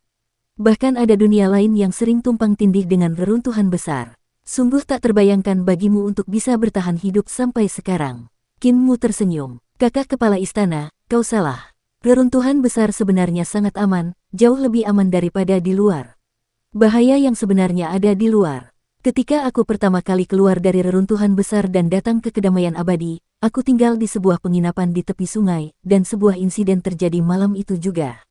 Bahkan ada dunia lain yang sering tumpang tindih dengan reruntuhan besar. Sungguh tak terbayangkan bagimu untuk bisa bertahan hidup sampai sekarang. Kinmu tersenyum. Kakak kepala istana, kau salah. Reruntuhan besar sebenarnya sangat aman, jauh lebih aman daripada di luar. Bahaya yang sebenarnya ada di luar. Ketika aku pertama kali keluar dari reruntuhan besar dan datang ke kedamaian abadi, aku tinggal di sebuah penginapan di tepi sungai, dan sebuah insiden terjadi malam itu juga.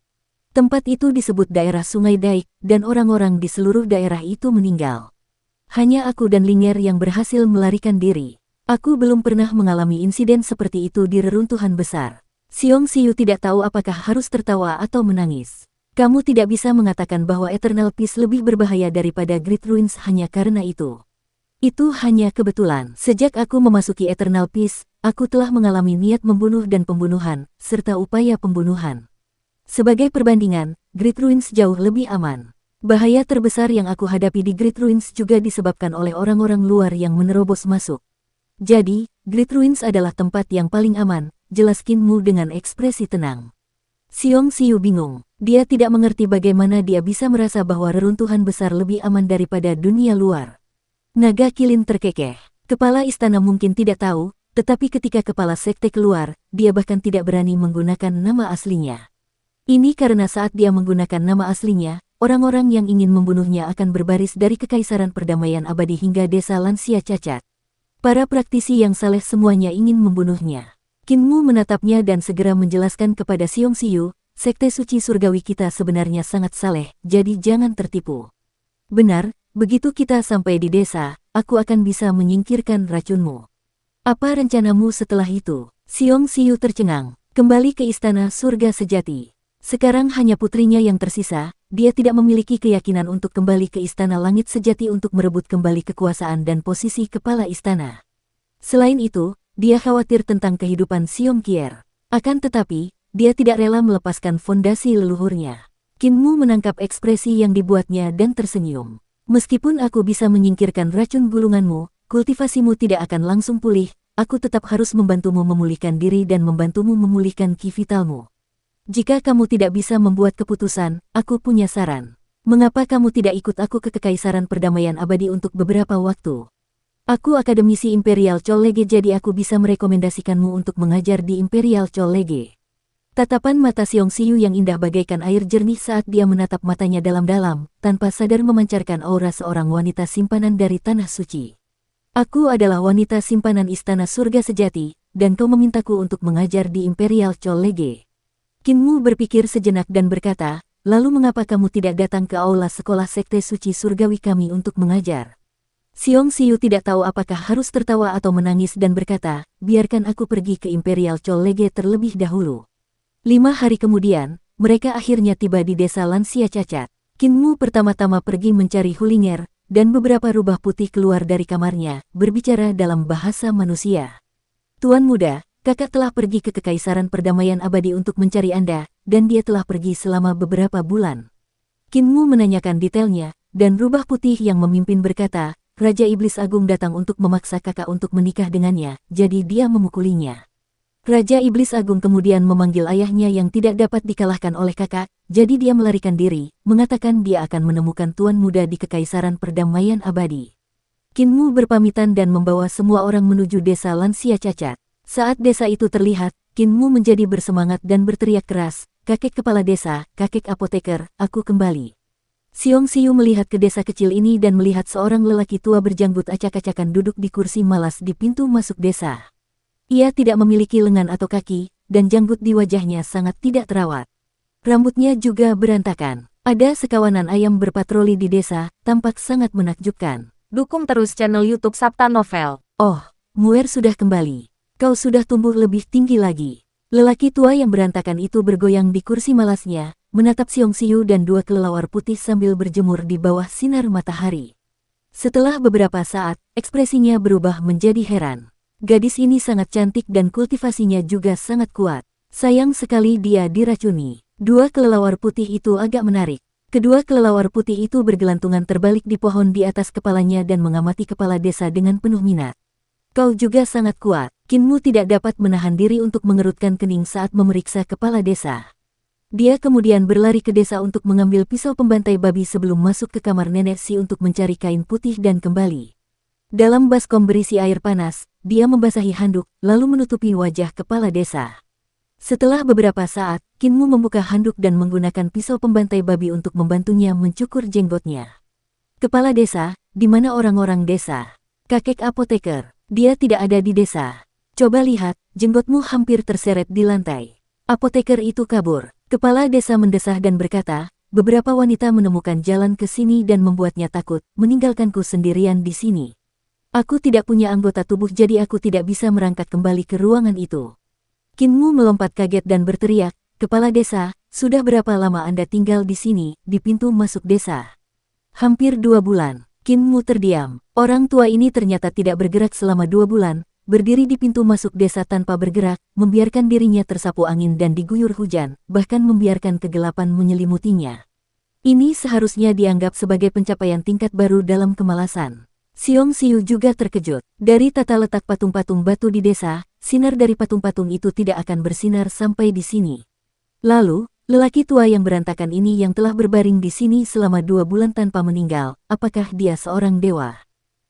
Tempat itu disebut daerah Sungai Daik, dan orang-orang di seluruh daerah itu meninggal. Hanya aku dan Linger yang berhasil melarikan diri. Aku belum pernah mengalami insiden seperti itu di reruntuhan besar. Xiong Xiu tidak tahu apakah harus tertawa atau menangis. Kamu tidak bisa mengatakan bahwa Eternal Peace lebih berbahaya daripada Great Ruins hanya karena itu. Itu hanya kebetulan. Sejak aku memasuki Eternal Peace, aku telah mengalami niat membunuh dan pembunuhan, serta upaya pembunuhan. Sebagai perbandingan, Great Ruins jauh lebih aman. Bahaya terbesar yang aku hadapi di Great Ruins juga disebabkan oleh orang-orang luar yang menerobos masuk. Jadi, Great Ruins adalah tempat yang paling aman, jelas Qin Mu dengan ekspresi tenang. Xiong Xiu bingung. Dia tidak mengerti bagaimana dia bisa merasa bahwa reruntuhan besar lebih aman daripada dunia luar. Naga Kilin terkekeh. Kepala istana mungkin tidak tahu, tetapi ketika kepala sekte keluar, dia bahkan tidak berani menggunakan nama aslinya. Ini karena saat dia menggunakan nama aslinya, orang-orang yang ingin membunuhnya akan berbaris dari Kekaisaran Perdamaian Abadi hingga desa lansia cacat. Para praktisi yang saleh semuanya ingin membunuhnya. Qin Mu menatapnya dan segera menjelaskan kepada Xiong Xiu, sekte suci surgawi kita sebenarnya sangat saleh, jadi jangan tertipu. Benar, begitu kita sampai di desa, aku akan bisa menyingkirkan racunmu. Apa rencanamu setelah itu? Xiong Xiu tercengang, kembali ke istana surga sejati. Sekarang hanya putrinya yang tersisa, dia tidak memiliki keyakinan untuk kembali ke istana langit sejati untuk merebut kembali kekuasaan dan posisi kepala istana. Selain itu, dia khawatir tentang kehidupan Xiong Qier. Akan tetapi, dia tidak rela melepaskan fondasi leluhurnya. Qin Mu menangkap ekspresi yang dibuatnya dan tersenyum. Meskipun aku bisa menyingkirkan racun gulunganmu, kultivasimu tidak akan langsung pulih, aku tetap harus membantumu memulihkan diri dan membantumu memulihkan ki vitalmu. Jika kamu tidak bisa membuat keputusan, aku punya saran. Mengapa kamu tidak ikut aku ke Kekaisaran Perdamaian Abadi untuk beberapa waktu? Aku akademisi Imperial College jadi aku bisa merekomendasikanmu untuk mengajar di Imperial College. Tatapan mata Xiong Xiu yang indah bagaikan air jernih saat dia menatap matanya dalam-dalam, tanpa sadar memancarkan aura seorang wanita simpanan dari tanah suci. Aku adalah wanita simpanan istana surga sejati, dan kau memintaku untuk mengajar di Imperial College. Qin Mu berpikir sejenak dan berkata, lalu mengapa kamu tidak datang ke aula sekolah sekte suci surgawi kami untuk mengajar? Xiong Xiu tidak tahu apakah harus tertawa atau menangis dan berkata, biarkan aku pergi ke Imperial College terlebih dahulu. 5 hari kemudian, mereka akhirnya tiba di desa lansia cacat. Qin Mu pertama-tama pergi mencari Hulinger, dan beberapa rubah putih keluar dari kamarnya, berbicara dalam bahasa manusia. Tuan muda, kakak telah pergi ke Kekaisaran Perdamaian Abadi untuk mencari Anda, dan dia telah pergi selama beberapa bulan. Qin Mu menanyakan detailnya, dan rubah putih yang memimpin berkata, Raja Iblis Agung datang untuk memaksa kakak untuk menikah dengannya, jadi dia memukulinya. Raja Iblis Agung kemudian memanggil ayahnya yang tidak dapat dikalahkan oleh kakak, jadi dia melarikan diri, mengatakan dia akan menemukan tuan muda di Kekaisaran Perdamaian Abadi. Qin Mu berpamitan dan membawa semua orang menuju desa lansia cacat. Saat desa itu terlihat, Qin Mu menjadi bersemangat dan berteriak keras, kakek kepala desa, kakek apoteker, aku kembali. Xiong Xiu melihat ke desa kecil ini dan melihat seorang lelaki tua berjanggut acak-acakan duduk di kursi malas di pintu masuk desa. Ia tidak memiliki lengan atau kaki, dan janggut di wajahnya sangat tidak terawat. Rambutnya juga berantakan. Ada sekawanan ayam berpatroli di desa, tampak sangat menakjubkan. Dukung terus channel YouTube Sabta Novel. Oh, Muer sudah kembali. Kau sudah tumbuh lebih tinggi lagi. Lelaki tua yang berantakan itu bergoyang di kursi malasnya, menatap Xiong Xiu dan 2 kelelawar putih sambil berjemur di bawah sinar matahari. Setelah beberapa saat, ekspresinya berubah menjadi heran. Gadis ini sangat cantik dan kultivasinya juga sangat kuat. Sayang sekali dia diracuni. 2 kelelawar putih itu agak menarik. Kedua kelelawar putih itu bergelantungan terbalik di pohon di atas kepalanya dan mengamati kepala desa dengan penuh minat. Kau juga sangat kuat. Qin Mu tidak dapat menahan diri untuk mengerutkan kening saat memeriksa kepala desa. Dia kemudian berlari ke desa untuk mengambil pisau pembantai babi sebelum masuk ke kamar nenek Si untuk mencari kain putih dan kembali. Dalam baskom berisi air panas, dia membasahi handuk, lalu menutupi wajah kepala desa. Setelah beberapa saat, Qin Mu membuka handuk dan menggunakan pisau pembantai babi untuk membantunya mencukur jenggotnya. Kepala desa, di mana orang-orang desa? Kakek apoteker, dia tidak ada di desa. Coba lihat, jenggotmu hampir terseret di lantai. Apoteker itu kabur. Kepala desa mendesah dan berkata, beberapa wanita menemukan jalan ke sini dan membuatnya takut, meninggalkanku sendirian di sini. Aku tidak punya anggota tubuh jadi aku tidak bisa merangkak kembali ke ruangan itu. Kinmu melompat kaget dan berteriak, "Kepala desa, sudah berapa lama Anda tinggal di sini, di pintu masuk desa?" "Hampir 2 bulan." Kinmu terdiam. Orang tua ini ternyata tidak bergerak selama 2 bulan, berdiri di pintu masuk desa tanpa bergerak, membiarkan dirinya tersapu angin dan diguyur hujan, bahkan membiarkan kegelapan menyelimutinya. Ini seharusnya dianggap sebagai pencapaian tingkat baru dalam kemalasan. Xiong Xiu juga terkejut. Dari tata letak patung-patung batu di desa, sinar dari patung-patung itu tidak akan bersinar sampai di sini. Lalu, lelaki tua yang berantakan ini yang telah berbaring di sini selama 2 bulan tanpa meninggal, apakah dia seorang dewa?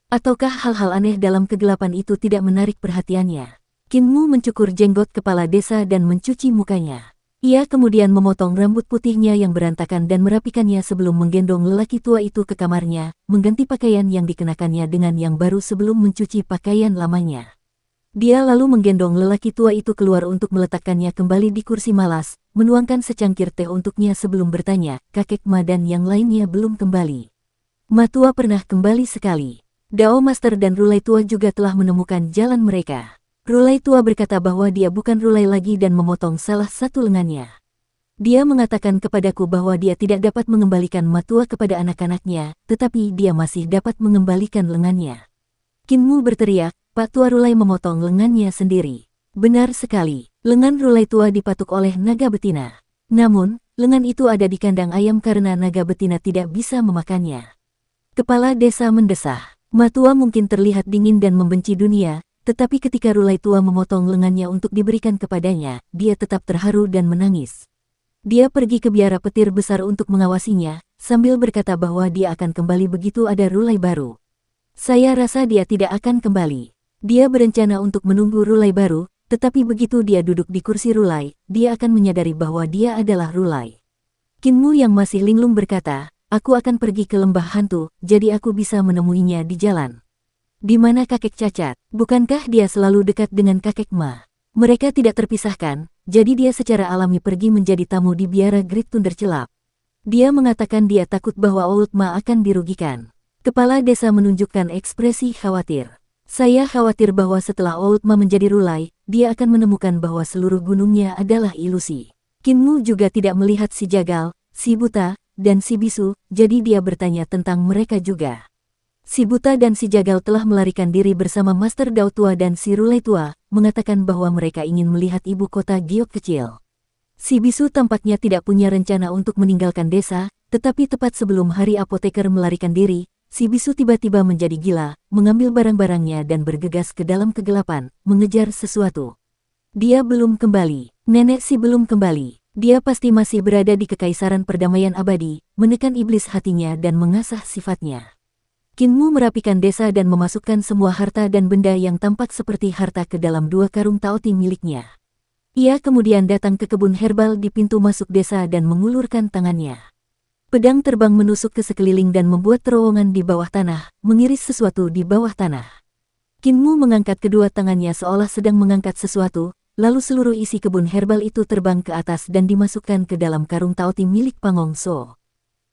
Ataukah hal-hal aneh dalam kegelapan itu tidak menarik perhatiannya? Kinmu mencukur jenggot kepala desa dan mencuci mukanya. Ia kemudian memotong rambut putihnya yang berantakan dan merapikannya sebelum menggendong lelaki tua itu ke kamarnya, mengganti pakaian yang dikenakannya dengan yang baru sebelum mencuci pakaian lamanya. Dia lalu menggendong lelaki tua itu keluar untuk meletakkannya kembali di kursi malas, menuangkan secangkir teh untuknya sebelum bertanya, "Kakek Ma dan yang lainnya belum kembali?" "Ma tua pernah kembali sekali. Dao Master dan Rulai tua juga telah menemukan jalan mereka." Rulai tua berkata bahwa dia bukan Rulai lagi dan memotong salah satu lengannya. "Dia mengatakan kepadaku bahwa dia tidak dapat mengembalikan Ma tua kepada anak-anaknya, tetapi dia masih dapat mengembalikan lengannya." Kinmu berteriak, "Pak tua!" Rulai memotong lengannya sendiri. Benar sekali, lengan Rulai tua dipatuk oleh naga betina. Namun, lengan itu ada di kandang ayam karena naga betina tidak bisa memakannya. Kepala desa mendesah. Ma tua mungkin terlihat dingin dan membenci dunia, tetapi ketika Rulai tua memotong lengannya untuk diberikan kepadanya, dia tetap terharu dan menangis. Dia pergi ke biara petir besar untuk mengawasinya, sambil berkata bahwa dia akan kembali begitu ada Rulai baru. Saya rasa dia tidak akan kembali. Dia berencana untuk menunggu Rulai baru, tetapi begitu dia duduk di kursi Rulai, dia akan menyadari bahwa dia adalah Rulai. Kinmu yang masih linglung berkata, "Aku akan pergi ke lembah hantu, jadi aku bisa menemuinya di jalan." "Di mana kakek cacat? Bukankah dia selalu dekat dengan kakek Ma?" Mereka tidak terpisahkan, jadi dia secara alami pergi menjadi tamu di biara Great Thunder Celap. Dia mengatakan dia takut bahwa Old Ma akan dirugikan. Kepala desa menunjukkan ekspresi khawatir. "Saya khawatir bahwa setelah Old Ma menjadi Rulai, dia akan menemukan bahwa seluruh gunungnya adalah ilusi." Kinmu juga tidak melihat si jagal, si buta, dan si bisu, jadi dia bertanya tentang mereka juga. Si buta dan si jagal telah melarikan diri bersama Master Dao tua dan si Rulai tua, mengatakan bahwa mereka ingin melihat ibu kota Giok kecil. Si bisu tampaknya tidak punya rencana untuk meninggalkan desa, tetapi tepat sebelum hari apoteker melarikan diri, si bisu tiba-tiba menjadi gila, mengambil barang-barangnya dan bergegas ke dalam kegelapan, mengejar sesuatu. Dia belum kembali. Nenek si belum kembali. Dia pasti masih berada di Kekaisaran Perdamaian Abadi, menekan iblis hatinya dan mengasah sifatnya. Kinmu merapikan desa dan memasukkan semua harta dan benda yang tampak seperti harta ke dalam 2 karung taoti miliknya. Ia kemudian datang ke kebun herbal di pintu masuk desa dan mengulurkan tangannya. Pedang terbang menusuk ke sekeliling dan membuat terowongan di bawah tanah, mengiris sesuatu di bawah tanah. Kinmu mengangkat kedua tangannya seolah sedang mengangkat sesuatu, lalu seluruh isi kebun herbal itu terbang ke atas dan dimasukkan ke dalam karung taoti milik Pangongso.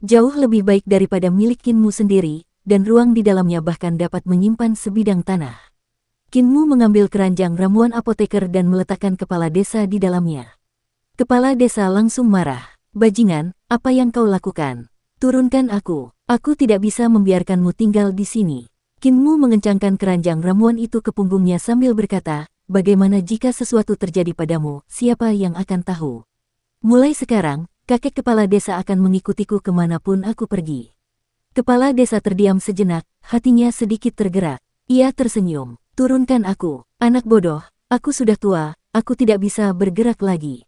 Jauh lebih baik daripada milik Kinmu sendiri, dan ruang di dalamnya bahkan dapat menyimpan sebidang tanah. Kinmu mengambil keranjang ramuan apoteker dan meletakkan kepala desa di dalamnya. Kepala desa langsung marah. "Bajingan, apa yang kau lakukan? Turunkan aku. Aku tidak bisa membiarkanmu tinggal di sini." Kinmu mengencangkan keranjang ramuan itu ke punggungnya sambil berkata, "Bagaimana jika sesuatu terjadi padamu, siapa yang akan tahu? Mulai sekarang, kakek kepala desa akan mengikutiku kemanapun aku pergi." Kepala desa terdiam sejenak, hatinya sedikit tergerak. Ia tersenyum. "Turunkan aku, anak bodoh, aku sudah tua, aku tidak bisa bergerak lagi.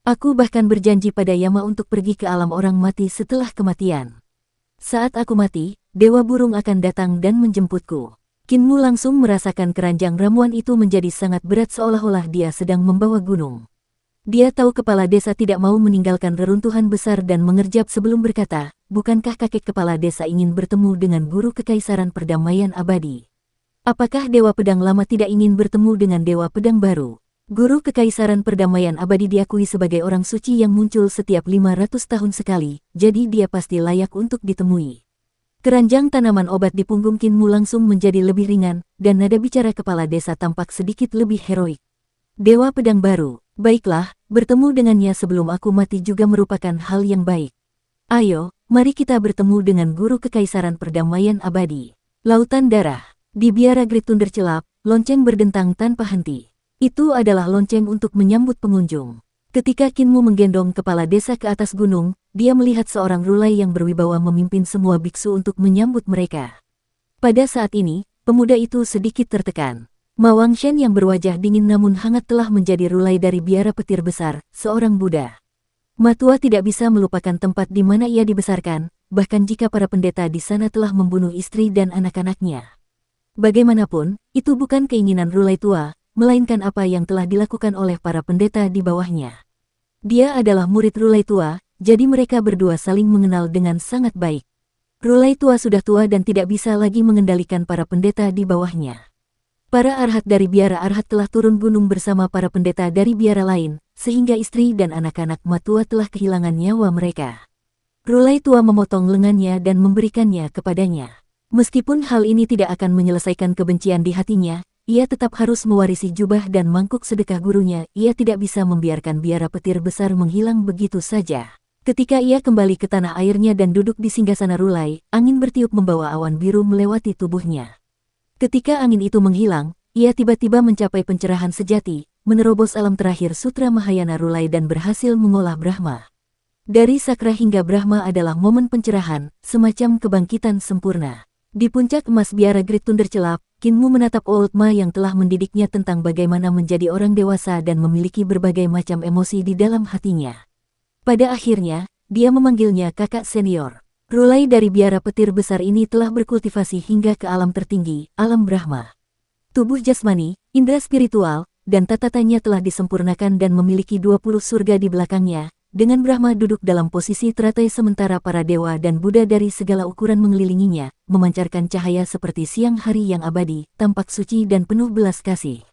Aku bahkan berjanji pada Yama untuk pergi ke alam orang mati setelah kematian. Saat aku mati, Dewa Burung akan datang dan menjemputku." Kinmu langsung merasakan keranjang ramuan itu menjadi sangat berat seolah-olah dia sedang membawa gunung. Dia tahu kepala desa tidak mau meninggalkan reruntuhan besar dan mengerjap sebelum berkata, "Bukankah kakek kepala desa ingin bertemu dengan guru Kekaisaran Perdamaian Abadi? Apakah Dewa Pedang Lama tidak ingin bertemu dengan Dewa Pedang Baru?" Guru Kekaisaran Perdamaian Abadi diakui sebagai orang suci yang muncul setiap 500 tahun sekali, jadi dia pasti layak untuk ditemui. Keranjang tanaman obat di punggung Kinmu langsung menjadi lebih ringan, dan nada bicara kepala desa tampak sedikit lebih heroik. "Dewa Pedang Baru, Baiklah, bertemu dengannya sebelum aku mati juga merupakan hal yang baik. Ayo, mari kita bertemu dengan guru kekaisaran perdamaian abadi. Lautan darah. Di biara Great Thunder Celap, lonceng berdentang tanpa henti. Itu adalah lonceng untuk menyambut pengunjung. Ketika Kinmu menggendong kepala desa ke atas gunung, dia melihat seorang rulai yang berwibawa memimpin semua biksu untuk menyambut mereka. Pada saat ini, pemuda itu sedikit tertekan. Ma Wangshen yang berwajah dingin namun hangat telah menjadi rulai dari biara petir besar, seorang Buddha. Matua tidak bisa melupakan tempat di mana ia dibesarkan, bahkan jika para pendeta di sana telah membunuh istri dan anak-anaknya. Bagaimanapun, itu bukan keinginan rulai tua, melainkan apa yang telah dilakukan oleh para pendeta di bawahnya. Dia adalah murid rulai tua, jadi mereka berdua saling mengenal dengan sangat baik. Rulai tua sudah tua dan tidak bisa lagi mengendalikan para pendeta di bawahnya. Para arhat dari biara arhat telah turun gunung bersama para pendeta dari biara lain, sehingga istri dan anak-anak Matua telah kehilangan nyawa mereka. Rulai tua memotong lengannya dan memberikannya kepadanya. Meskipun hal ini tidak akan menyelesaikan kebencian di hatinya, ia tetap harus mewarisi jubah dan mangkuk sedekah gurunya. Ia tidak bisa membiarkan biara petir besar menghilang begitu saja. Ketika ia kembali ke tanah airnya dan duduk di singgasana rulai, angin bertiup membawa awan biru melewati tubuhnya. Ketika angin itu menghilang, ia tiba-tiba mencapai pencerahan sejati, menerobos alam terakhir Sutra Mahayana Rulai dan berhasil mengolah Brahma. Dari sakra hingga Brahma adalah momen pencerahan, semacam kebangkitan sempurna. Di puncak emas biara Great Thunder Celap, Kinmu menatap Old Ma yang telah mendidiknya tentang bagaimana menjadi orang dewasa dan memiliki berbagai macam emosi di dalam hatinya. Pada akhirnya, dia memanggilnya kakak senior. Rulai dari biara petir besar ini telah berkultivasi hingga ke alam tertinggi, alam Brahma. Tubuh jasmani, indera spiritual, dan tatatannya telah disempurnakan dan memiliki 20 surga di belakangnya. Dengan Brahma duduk dalam posisi teratai sementara para dewa dan Buddha dari segala ukuran mengelilinginya, memancarkan cahaya seperti siang hari yang abadi, tampak suci dan penuh belas kasih.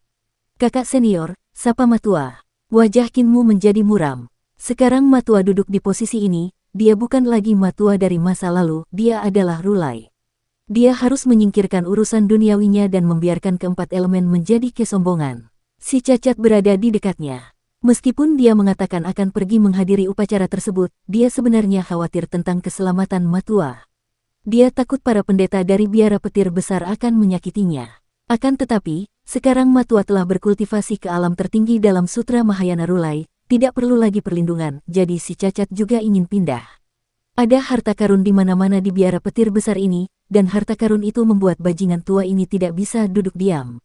Kakak senior, sapa Matua. Wajah Kinmu menjadi muram. Sekarang Matua duduk di posisi ini, dia bukan lagi Matua dari masa lalu, dia adalah Rulai. Dia harus menyingkirkan urusan duniawinya dan membiarkan keempat elemen menjadi kesombongan. Si cacat berada di dekatnya. Meskipun dia mengatakan akan pergi menghadiri upacara tersebut, dia sebenarnya khawatir tentang keselamatan Matua. Dia takut para pendeta dari biara petir besar akan menyakitinya. Akan tetapi, sekarang Matua telah berkultivasi ke alam tertinggi dalam Sutra Mahayana Rulai, tidak perlu lagi perlindungan, jadi si cacat juga ingin pindah. Ada harta karun di mana-mana di biara petir besar ini, dan harta karun itu membuat bajingan tua ini tidak bisa duduk diam.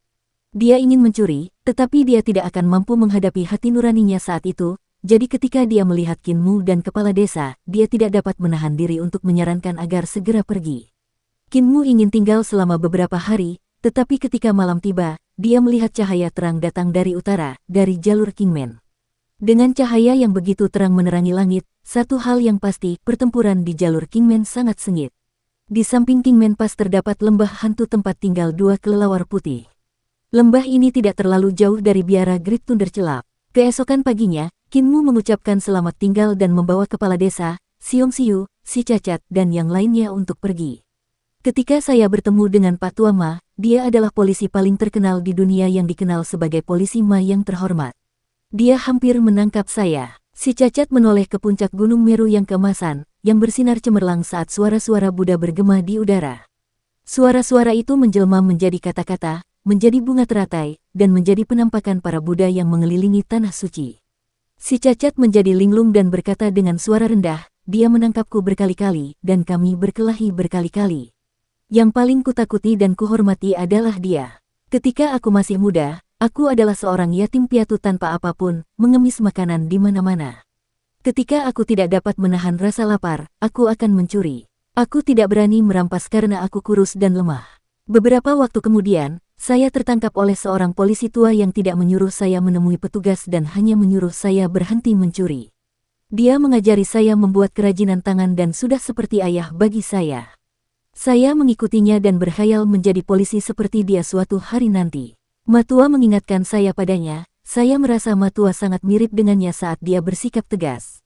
Dia ingin mencuri, tetapi dia tidak akan mampu menghadapi hati nuraninya saat itu, jadi ketika dia melihat Kinmu dan kepala desa, dia tidak dapat menahan diri untuk menyarankan agar segera pergi. Kinmu ingin tinggal selama beberapa hari, tetapi ketika malam tiba, dia melihat cahaya terang datang dari utara, dari jalur Kingman. Dengan cahaya yang begitu terang menerangi langit, satu hal yang pasti, pertempuran di jalur Kingman sangat sengit. Di samping Kingman Pass terdapat lembah hantu tempat tinggal dua kelelawar putih. Lembah ini tidak terlalu jauh dari biara Great Thunder Celap. Keesokan paginya, Kinmu mengucapkan selamat tinggal dan membawa kepala desa, Siong Siu, si cacat, dan yang lainnya untuk pergi. Ketika saya bertemu dengan Pak Tua Ma, dia adalah polisi paling terkenal di dunia yang dikenal sebagai polisi Ma yang terhormat. Dia hampir menangkap saya. Si cacat menoleh ke puncak Gunung Meru yang keemasan, yang bersinar cemerlang saat suara-suara Buddha bergema di udara. Suara-suara itu menjelma menjadi kata-kata, menjadi bunga teratai, dan menjadi penampakan para Buddha yang mengelilingi tanah suci. Si cacat menjadi linglung dan berkata dengan suara rendah, dia menangkapku berkali-kali, dan kami berkelahi berkali-kali. Yang paling kutakuti dan kuhormati adalah dia. Ketika aku masih muda, aku adalah seorang yatim piatu tanpa apapun, mengemis makanan di mana-mana. Ketika aku tidak dapat menahan rasa lapar, aku akan mencuri. Aku tidak berani merampas karena aku kurus dan lemah. Beberapa waktu kemudian, saya tertangkap oleh seorang polisi tua yang tidak menyuruh saya menemui petugas dan hanya menyuruh saya berhenti mencuri. Dia mengajari saya membuat kerajinan tangan dan sudah seperti ayah bagi saya. Saya mengikutinya dan berkhayal menjadi polisi seperti dia suatu hari nanti. Matua mengingatkan saya padanya, saya merasa Matua sangat mirip dengannya saat dia bersikap tegas.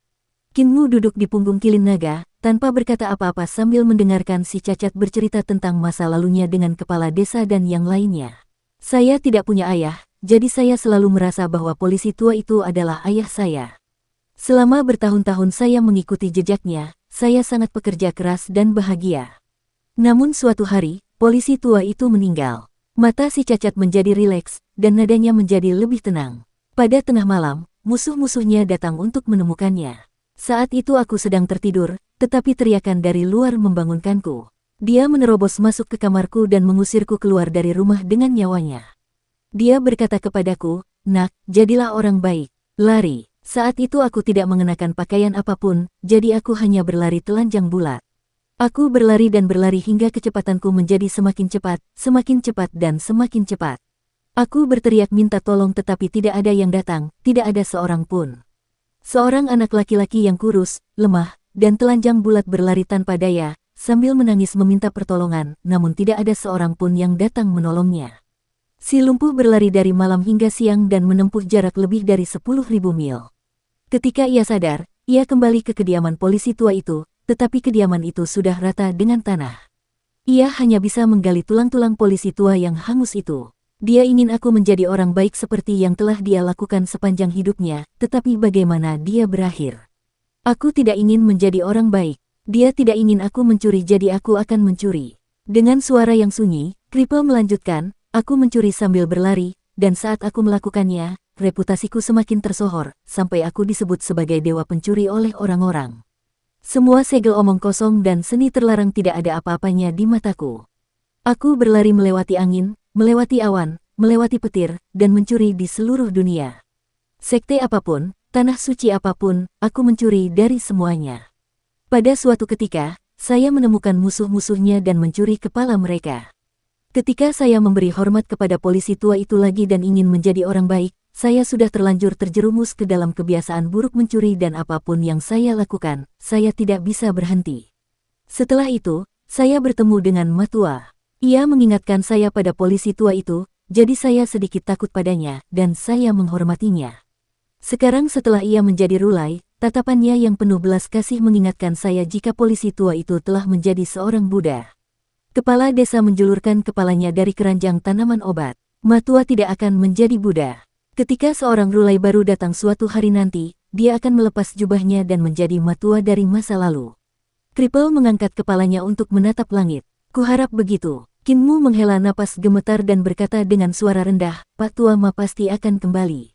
Kinmu duduk di punggung Kilin Naga, tanpa berkata apa-apa sambil mendengarkan si cacat bercerita tentang masa lalunya dengan kepala desa dan yang lainnya. Saya tidak punya ayah, jadi saya selalu merasa bahwa polisi tua itu adalah ayah saya. Selama bertahun-tahun saya mengikuti jejaknya, saya sangat pekerja keras dan bahagia. Namun suatu hari, polisi tua itu meninggal. Mata si cacat menjadi rileks, dan nadanya menjadi lebih tenang. Pada tengah malam, musuh-musuhnya datang untuk menemukannya. Saat itu aku sedang tertidur, tetapi teriakan dari luar membangunkanku. Dia menerobos masuk ke kamarku dan mengusirku keluar dari rumah dengan nyawanya. Dia berkata kepadaku, "Nak, jadilah orang baik. Lari." Saat itu aku tidak mengenakan pakaian apapun, jadi aku hanya berlari telanjang bulat. Aku berlari dan berlari hingga kecepatanku menjadi semakin cepat dan semakin cepat. Aku berteriak minta tolong tetapi tidak ada yang datang, tidak ada seorang pun. Seorang anak laki-laki yang kurus, lemah, dan telanjang bulat berlari tanpa daya, sambil menangis meminta pertolongan, namun tidak ada seorang pun yang datang menolongnya. Si lumpuh berlari dari malam hingga siang dan menempuh jarak lebih dari 10.000 mil. Ketika ia sadar, ia kembali ke kediaman polisi tua itu, tetapi kediaman itu sudah rata dengan tanah. Ia hanya bisa menggali tulang-tulang polisi tua yang hangus itu. Dia ingin aku menjadi orang baik seperti yang telah dia lakukan sepanjang hidupnya, tetapi bagaimana dia berakhir? Aku tidak ingin menjadi orang baik. Dia tidak ingin aku mencuri jadi aku akan mencuri. Dengan suara yang sunyi, Kripal melanjutkan, aku mencuri sambil berlari, dan saat aku melakukannya, reputasiku semakin tersohor, sampai aku disebut sebagai dewa pencuri oleh orang-orang. Semua segel omong kosong dan seni terlarang tidak ada apa-apanya di mataku. Aku berlari melewati angin, melewati awan, melewati petir, dan mencuri di seluruh dunia. Sekte apapun, tanah suci apapun, aku mencuri dari semuanya. Pada suatu ketika, saya menemukan musuh-musuhnya dan mencuri kepala mereka. Ketika saya memberi hormat kepada polisi tua itu lagi dan ingin menjadi orang baik, saya sudah terlanjur terjerumus ke dalam kebiasaan buruk mencuri dan apapun yang saya lakukan, saya tidak bisa berhenti. Setelah itu, saya bertemu dengan Matua. Ia mengingatkan saya pada polisi tua itu, jadi saya sedikit takut padanya, dan saya menghormatinya. Sekarang setelah ia menjadi Rulai, tatapannya yang penuh belas kasih mengingatkan saya jika polisi tua itu telah menjadi seorang Buddha. Kepala desa menjulurkan kepalanya dari keranjang tanaman obat. Matua tidak akan menjadi Buddha. Ketika seorang Rulai baru datang suatu hari nanti, dia akan melepas jubahnya dan menjadi Matua dari masa lalu. Kripal mengangkat kepalanya untuk menatap langit. Kuharap begitu. Kinmu menghela napas gemetar dan berkata dengan suara rendah, Pak Tua Ma pasti akan kembali.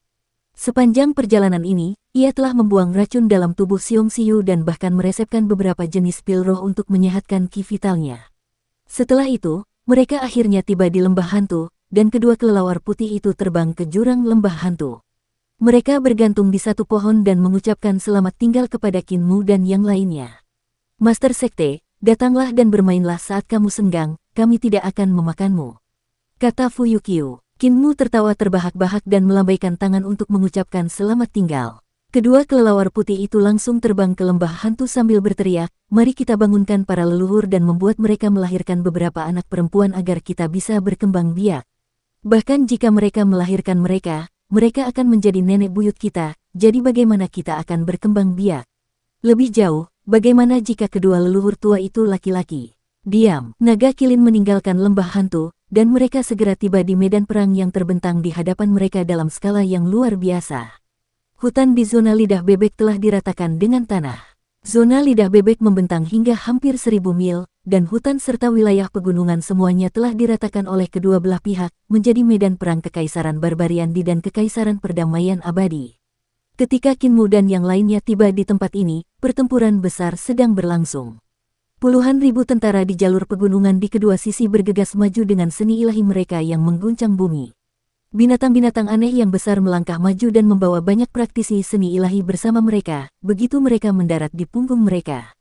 Sepanjang perjalanan ini, ia telah membuang racun dalam tubuh Siung Siu dan bahkan meresepkan beberapa jenis pil roh untuk menyehatkan ki vitalnya. Setelah itu, mereka akhirnya tiba di lembah hantu, dan kedua kelelawar putih itu terbang ke jurang lembah hantu. Mereka bergantung di satu pohon dan mengucapkan selamat tinggal kepada Kinmu dan yang lainnya. Master Sekte, datanglah dan bermainlah saat kamu senggang, kami tidak akan memakanmu. Kata Fuyukyu. Kinmu tertawa terbahak-bahak dan melambaikan tangan untuk mengucapkan selamat tinggal. Kedua kelelawar putih itu langsung terbang ke lembah hantu sambil berteriak, mari kita bangunkan para leluhur dan membuat mereka melahirkan beberapa anak perempuan agar kita bisa berkembang biak. Bahkan jika mereka melahirkan mereka akan menjadi nenek buyut kita, jadi bagaimana kita akan berkembang biak? Lebih jauh, bagaimana jika kedua leluhur tua itu laki-laki? Diam. Naga Kilin meninggalkan lembah hantu, dan mereka segera tiba di medan perang yang terbentang di hadapan mereka dalam skala yang luar biasa. Hutan di zona lidah bebek telah diratakan dengan tanah. Zona lidah bebek membentang hingga hampir 1000 mil, dan hutan serta wilayah pegunungan semuanya telah diratakan oleh kedua belah pihak, menjadi medan perang Kekaisaran Barbariandi dan Kekaisaran Perdamaian Abadi. Ketika Kinmu dan yang lainnya tiba di tempat ini, pertempuran besar sedang berlangsung. Puluhan ribu tentara di jalur pegunungan di kedua sisi bergegas maju dengan seni ilahi mereka yang mengguncang bumi. Binatang-binatang aneh yang besar melangkah maju dan membawa banyak praktisi seni ilahi bersama mereka, begitu mereka mendarat di punggung mereka.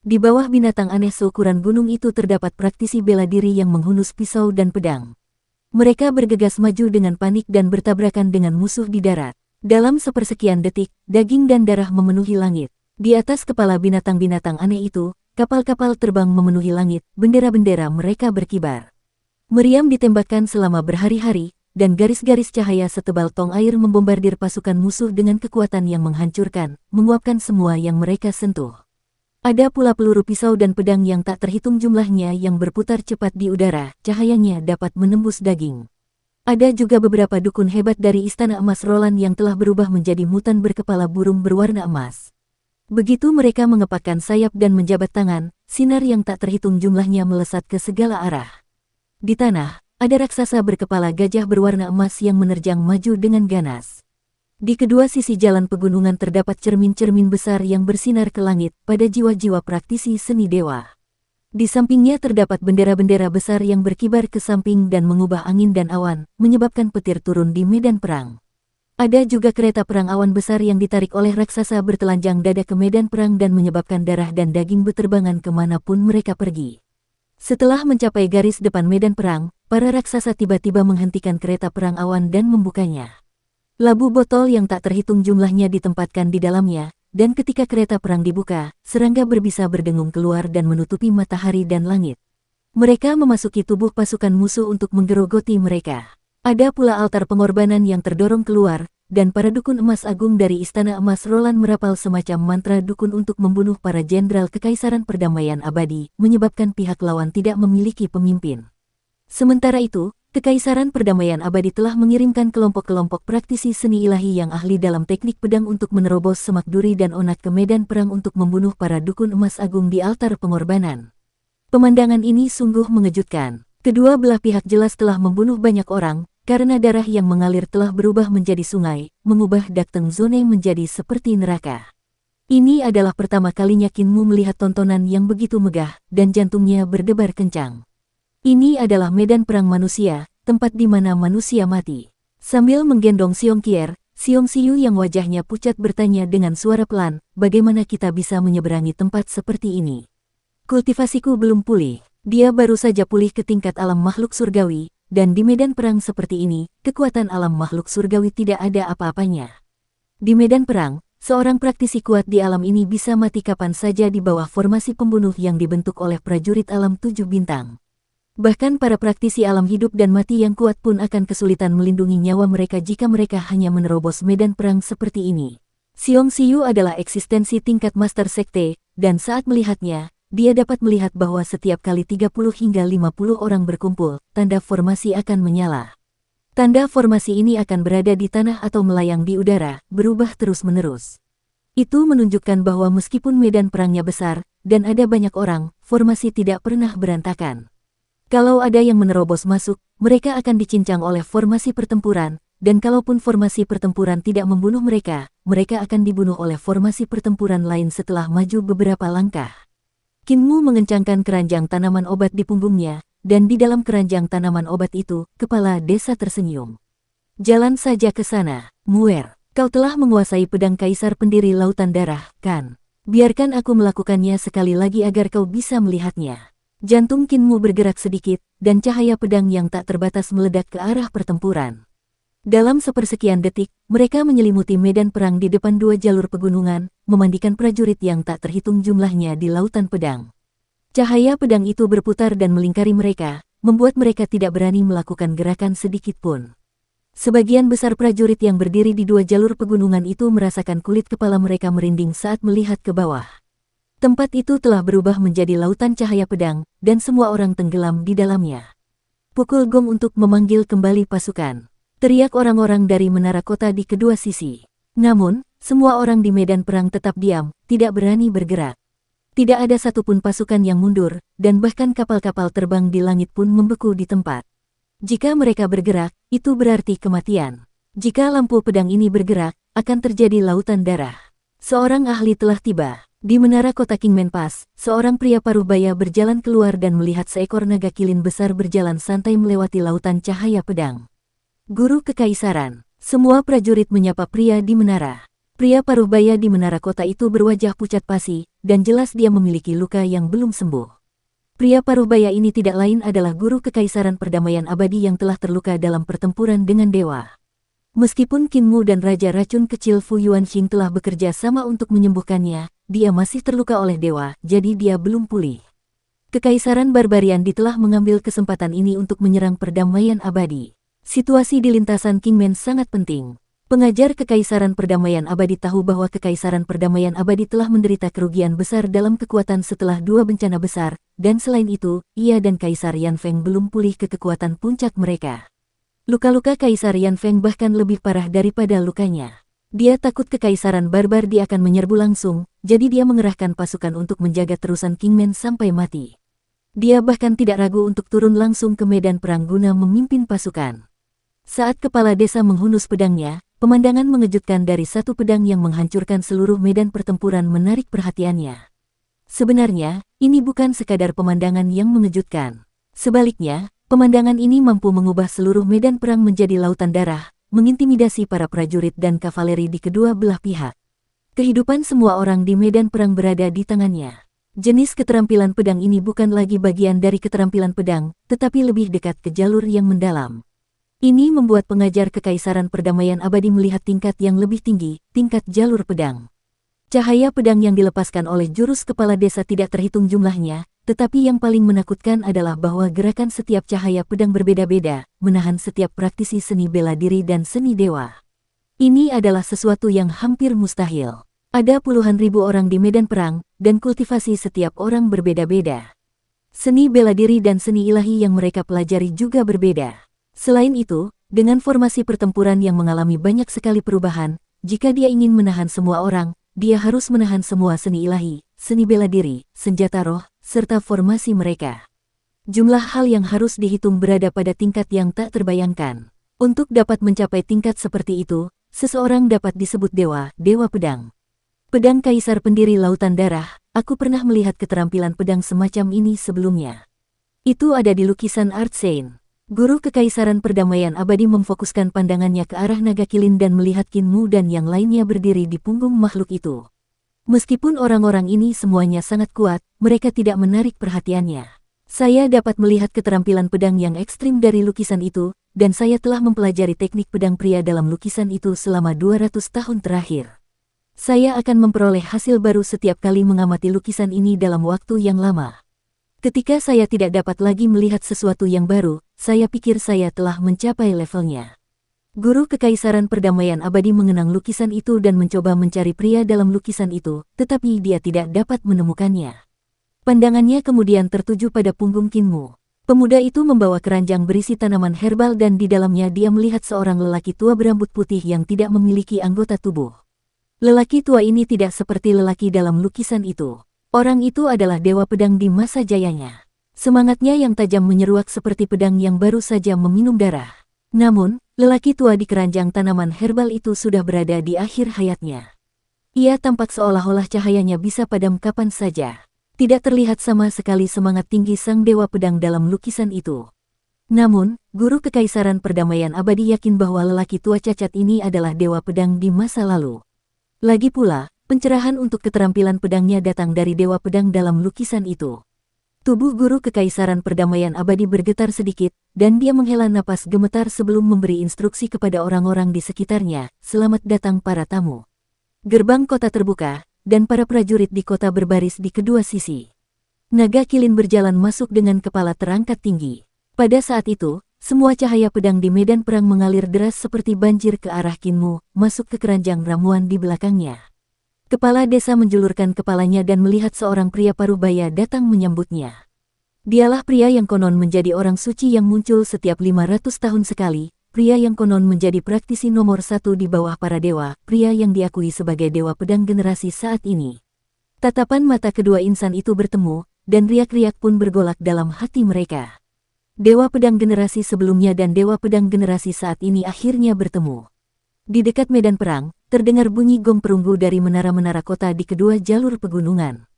Di bawah binatang aneh seukuran gunung itu terdapat praktisi bela diri yang menghunus pisau dan pedang. Mereka bergegas maju dengan panik dan bertabrakan dengan musuh di darat. Dalam sepersekian detik, daging dan darah memenuhi langit. Di atas kepala binatang-binatang aneh itu, kapal-kapal terbang memenuhi langit, bendera-bendera mereka berkibar. Meriam ditembakkan selama berhari-hari, dan garis-garis cahaya setebal tong air membombardir pasukan musuh dengan kekuatan yang menghancurkan, menguapkan semua yang mereka sentuh. Ada pula peluru pisau dan pedang yang tak terhitung jumlahnya yang berputar cepat di udara, cahayanya dapat menembus daging. Ada juga beberapa dukun hebat dari Istana Emas Roland yang telah berubah menjadi mutan berkepala burung berwarna emas. Begitu mereka mengepakkan sayap dan menjabat tangan, sinar yang tak terhitung jumlahnya melesat ke segala arah. Di tanah, ada raksasa berkepala gajah berwarna emas yang menerjang maju dengan ganas. Di kedua sisi jalan pegunungan terdapat cermin-cermin besar yang bersinar ke langit pada jiwa-jiwa praktisi seni dewa. Di sampingnya terdapat bendera-bendera besar yang berkibar ke samping dan mengubah angin dan awan, menyebabkan petir turun di medan perang. Ada juga kereta perang awan besar yang ditarik oleh raksasa bertelanjang dada ke medan perang dan menyebabkan darah dan daging berterbangan kemanapun mereka pergi. Setelah mencapai garis depan medan perang, para raksasa tiba-tiba menghentikan kereta perang awan dan membukanya. Labu botol yang tak terhitung jumlahnya ditempatkan di dalamnya, dan ketika kereta perang dibuka, serangga berbisa berdengung keluar dan menutupi matahari dan langit. Mereka memasuki tubuh pasukan musuh untuk menggerogoti mereka. Ada pula altar pengorbanan yang terdorong keluar, dan para dukun emas agung dari Istana Emas Roland merapal semacam mantra dukun untuk membunuh para jenderal Kekaisaran Perdamaian Abadi, menyebabkan pihak lawan tidak memiliki pemimpin. Sementara itu, Kekaisaran Perdamaian Abadi telah mengirimkan kelompok-kelompok praktisi seni ilahi yang ahli dalam teknik pedang untuk menerobos semak duri dan onak ke medan perang untuk membunuh para dukun emas agung di altar pengorbanan. Pemandangan ini sungguh mengejutkan. Kedua belah pihak jelas telah membunuh banyak orang, karena darah yang mengalir telah berubah menjadi sungai, mengubah Dakteng Zone menjadi seperti neraka. Ini adalah pertama kalinya Kinmu melihat tontonan yang begitu megah, dan jantungnya berdebar kencang. Ini adalah medan perang manusia, tempat di mana manusia mati. Sambil menggendong Siong Kier, Siong Siyu yang wajahnya pucat bertanya dengan suara pelan, bagaimana kita bisa menyeberangi tempat seperti ini? Kultivasiku belum pulih. Dia baru saja pulih ke tingkat alam makhluk surgawi, dan di medan perang seperti ini, kekuatan alam makhluk surgawi tidak ada apa-apanya. Di medan perang, seorang praktisi kuat di alam ini bisa mati kapan saja di bawah formasi pembunuh yang dibentuk oleh prajurit alam 7 bintang. Bahkan para praktisi alam hidup dan mati yang kuat pun akan kesulitan melindungi nyawa mereka jika mereka hanya menerobos medan perang seperti ini. Siong Siyu adalah eksistensi tingkat master sekte, dan saat melihatnya, dia dapat melihat bahwa setiap kali 30 hingga 50 orang berkumpul, tanda formasi akan menyala. Tanda formasi ini akan berada di tanah atau melayang di udara, berubah terus-menerus. Itu menunjukkan bahwa meskipun medan perangnya besar, dan ada banyak orang, formasi tidak pernah berantakan. Kalau ada yang menerobos masuk, mereka akan dicincang oleh formasi pertempuran, dan kalaupun formasi pertempuran tidak membunuh mereka, mereka akan dibunuh oleh formasi pertempuran lain setelah maju beberapa langkah. Kinmu mengencangkan keranjang tanaman obat di punggungnya, dan di dalam keranjang tanaman obat itu, kepala desa tersenyum. Jalan saja ke sana, Muer. Kau telah menguasai pedang kaisar pendiri lautan darah, kan? Biarkan aku melakukannya sekali lagi agar kau bisa melihatnya. Jantung Kinmu bergerak sedikit, dan cahaya pedang yang tak terbatas meledak ke arah pertempuran. Dalam sepersekian detik, mereka menyelimuti medan perang di depan 2 jalur pegunungan, memandikan prajurit yang tak terhitung jumlahnya di lautan pedang. Cahaya pedang itu berputar dan melingkari mereka, membuat mereka tidak berani melakukan gerakan sedikit pun. Sebagian besar prajurit yang berdiri di 2 jalur pegunungan itu merasakan kulit kepala mereka merinding saat melihat ke bawah. Tempat itu telah berubah menjadi lautan cahaya pedang, dan semua orang tenggelam di dalamnya. Pukul gong untuk memanggil kembali pasukan. Teriak orang-orang dari menara kota di kedua sisi. Namun, semua orang di medan perang tetap diam, tidak berani bergerak. Tidak ada satupun pasukan yang mundur, dan bahkan kapal-kapal terbang di langit pun membeku di tempat. Jika mereka bergerak, itu berarti kematian. Jika lampu pedang ini bergerak, akan terjadi lautan darah. Seorang ahli telah tiba. Di menara kota Kingman Pass, seorang pria paruh baya berjalan keluar dan melihat seekor naga kilin besar berjalan santai melewati lautan cahaya pedang. Guru Kekaisaran. Semua prajurit menyapa pria di menara. Pria paruh baya di menara kota itu berwajah pucat pasi, dan jelas dia memiliki luka yang belum sembuh. Pria paruh baya ini tidak lain adalah Guru Kekaisaran Perdamaian Abadi yang telah terluka dalam pertempuran dengan dewa. Meskipun Kinmu dan Raja Racun Kecil Fu Yuanxing telah bekerja sama untuk menyembuhkannya, dia masih terluka oleh dewa, jadi dia belum pulih. Kekaisaran Barbariandi telah mengambil kesempatan ini untuk menyerang perdamaian abadi. Situasi di lintasan Kingman sangat penting. Pengajar Kekaisaran Perdamaian Abadi tahu bahwa Kekaisaran Perdamaian Abadi telah menderita kerugian besar dalam kekuatan setelah 2 bencana besar, dan selain itu, ia dan Kaisar Yan Feng belum pulih ke kekuatan puncak mereka. Luka-luka Kaisar Yan Feng bahkan lebih parah daripada lukanya. Dia takut kekaisaran barbar dia akan menyerbu langsung, jadi dia mengerahkan pasukan untuk menjaga terusan Kingman sampai mati. Dia bahkan tidak ragu untuk turun langsung ke medan perang guna memimpin pasukan. Saat kepala desa menghunus pedangnya, pemandangan mengejutkan dari satu pedang yang menghancurkan seluruh medan pertempuran menarik perhatiannya. Sebenarnya, ini bukan sekadar pemandangan yang mengejutkan. Sebaliknya, pemandangan ini mampu mengubah seluruh medan perang menjadi lautan darah, mengintimidasi para prajurit dan kavaleri di kedua belah pihak. Kehidupan semua orang di medan perang berada di tangannya. Jenis keterampilan pedang ini bukan lagi bagian dari keterampilan pedang, tetapi lebih dekat ke jalur yang mendalam. Ini membuat pengajar Kekaisaran Perdamaian Abadi melihat tingkat yang lebih tinggi, tingkat jalur pedang. Cahaya pedang yang dilepaskan oleh jurus kepala desa tidak terhitung jumlahnya, tetapi yang paling menakutkan adalah bahwa gerakan setiap cahaya pedang berbeda-beda, menahan setiap praktisi seni bela diri dan seni dewa. Ini adalah sesuatu yang hampir mustahil. Ada puluhan ribu orang di medan perang, dan kultivasi setiap orang berbeda-beda. Seni bela diri dan seni ilahi yang mereka pelajari juga berbeda. Selain itu, dengan formasi pertempuran yang mengalami banyak sekali perubahan, jika dia ingin menahan semua orang, dia harus menahan semua seni ilahi, seni bela diri, senjata roh, serta formasi mereka. Jumlah hal yang harus dihitung berada pada tingkat yang tak terbayangkan. Untuk dapat mencapai tingkat seperti itu, seseorang dapat disebut dewa, dewa pedang. Pedang Kaisar Pendiri Lautan Darah, aku pernah melihat keterampilan pedang semacam ini sebelumnya. Itu ada di lukisan Art Sein. Guru Kekaisaran Perdamaian Abadi memfokuskan pandangannya ke arah naga kilin dan melihat Qin Mu dan yang lainnya berdiri di punggung makhluk itu. Meskipun orang-orang ini semuanya sangat kuat, mereka tidak menarik perhatiannya. Saya dapat melihat keterampilan pedang yang ekstrim dari lukisan itu, dan saya telah mempelajari teknik pedang pria dalam lukisan itu selama 200 tahun terakhir. Saya akan memperoleh hasil baru setiap kali mengamati lukisan ini dalam waktu yang lama. Ketika saya tidak dapat lagi melihat sesuatu yang baru, saya pikir saya telah mencapai levelnya. Guru Kekaisaran Perdamaian Abadi mengenang lukisan itu dan mencoba mencari pria dalam lukisan itu, tetapi dia tidak dapat menemukannya. Pandangannya kemudian tertuju pada punggung Qin Mu. Pemuda itu membawa keranjang berisi tanaman herbal dan di dalamnya dia melihat seorang lelaki tua berambut putih yang tidak memiliki anggota tubuh. Lelaki tua ini tidak seperti lelaki dalam lukisan itu. Orang itu adalah dewa pedang di masa jayanya. Semangatnya yang tajam menyeruak seperti pedang yang baru saja meminum darah. Namun, lelaki tua di keranjang tanaman herbal itu sudah berada di akhir hayatnya. Ia tampak seolah-olah cahayanya bisa padam kapan saja. Tidak terlihat sama sekali semangat tinggi sang dewa pedang dalam lukisan itu. Namun, Guru Kekaisaran Perdamaian Abadi yakin bahwa lelaki tua cacat ini adalah dewa pedang di masa lalu. Lagi pula, pencerahan untuk keterampilan pedangnya datang dari dewa pedang dalam lukisan itu. Tubuh Guru Kekaisaran Perdamaian Abadi bergetar sedikit, dan dia menghela napas gemetar sebelum memberi instruksi kepada orang-orang di sekitarnya, "Selamat datang para tamu." Gerbang kota terbuka, dan para prajurit di kota berbaris di kedua sisi. Naga kilin berjalan masuk dengan kepala terangkat tinggi. Pada saat itu, semua cahaya pedang di medan perang mengalir deras seperti banjir ke arah Qin Mu, masuk ke keranjang ramuan di belakangnya. Kepala desa menjulurkan kepalanya dan melihat seorang pria parubaya datang menyambutnya. Dialah pria yang konon menjadi orang suci yang muncul setiap 500 tahun sekali, pria yang konon menjadi praktisi nomor 1 di bawah para dewa, pria yang diakui sebagai dewa pedang generasi saat ini. Tatapan mata kedua insan itu bertemu, dan riak-riak pun bergolak dalam hati mereka. Dewa pedang generasi sebelumnya dan dewa pedang generasi saat ini akhirnya bertemu. Di dekat medan perang, terdengar bunyi gong perunggu dari menara-menara kota di kedua jalur pegunungan.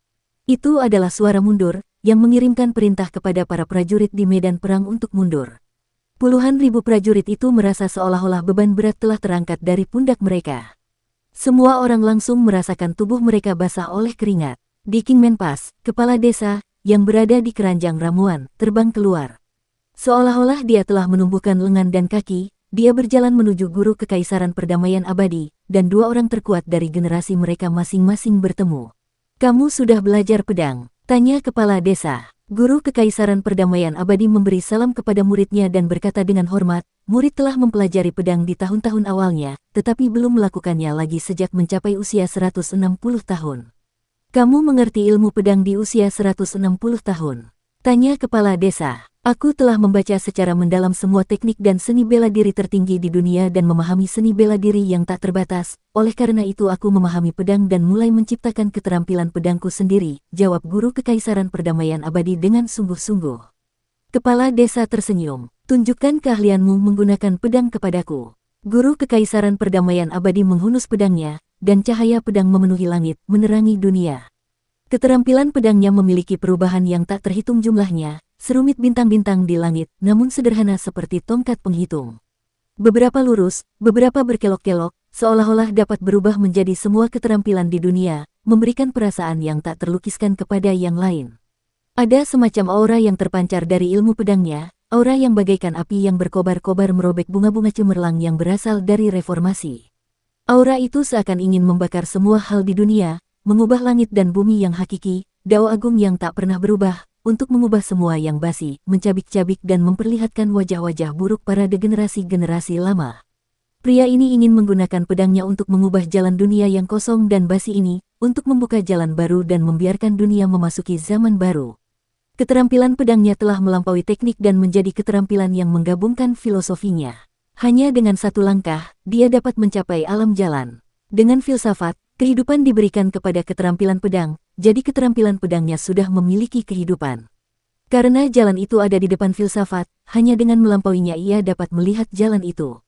Itu adalah suara mundur, yang mengirimkan perintah kepada para prajurit di medan perang untuk mundur. Puluhan ribu prajurit itu merasa seolah-olah beban berat telah terangkat dari pundak mereka. Semua orang langsung merasakan tubuh mereka basah oleh keringat. Di Kingman Pass, kepala desa, yang berada di keranjang ramuan, terbang keluar. Seolah-olah dia telah menumbuhkan lengan dan kaki, dia berjalan menuju Guru Kekaisaran Perdamaian Abadi, dan dua orang terkuat dari generasi mereka masing-masing bertemu. "Kamu sudah belajar pedang?" tanya kepala desa. Guru Kekaisaran Perdamaian Abadi memberi salam kepada muridnya dan berkata dengan hormat, "Murid telah mempelajari pedang di tahun-tahun awalnya, tetapi belum melakukannya lagi sejak mencapai usia 160 tahun. Kamu mengerti ilmu pedang di usia 160 tahun? Tanya kepala desa. Aku telah membaca secara mendalam semua teknik dan seni bela diri tertinggi di dunia dan memahami seni bela diri yang tak terbatas. Oleh karena itu aku memahami pedang dan mulai menciptakan keterampilan pedangku sendiri, jawab guru Kekaisaran Perdamaian Abadi dengan sungguh-sungguh. Kepala desa tersenyum. Tunjukkan keahlianmu menggunakan pedang kepadaku. Guru Kekaisaran Perdamaian Abadi menghunus pedangnya, dan cahaya pedang memenuhi langit, menerangi dunia. Keterampilan pedangnya memiliki perubahan yang tak terhitung jumlahnya, serumit bintang-bintang di langit, namun sederhana seperti tongkat penghitung. Beberapa lurus, beberapa berkelok-kelok, seolah-olah dapat berubah menjadi semua keterampilan di dunia, memberikan perasaan yang tak terlukiskan kepada yang lain. Ada semacam aura yang terpancar dari ilmu pedangnya, aura yang bagaikan api yang berkobar-kobar merobek bunga-bunga cemerlang yang berasal dari reformasi. Aura itu seakan ingin membakar semua hal di dunia, mengubah langit dan bumi yang hakiki, dao agung yang tak pernah berubah, untuk mengubah semua yang basi, mencabik-cabik dan memperlihatkan wajah-wajah buruk para generasi-generasi lama. Pria ini ingin menggunakan pedangnya untuk mengubah jalan dunia yang kosong dan basi ini, untuk membuka jalan baru dan membiarkan dunia memasuki zaman baru. Keterampilan pedangnya telah melampaui teknik dan menjadi keterampilan yang menggabungkan filosofinya. Hanya dengan satu langkah, dia dapat mencapai alam jalan. Dengan filsafat, kehidupan diberikan kepada keterampilan pedang, jadi keterampilan pedangnya sudah memiliki kehidupan. Karena jalan itu ada di depan filsafat, hanya dengan melampauinya ia dapat melihat jalan itu.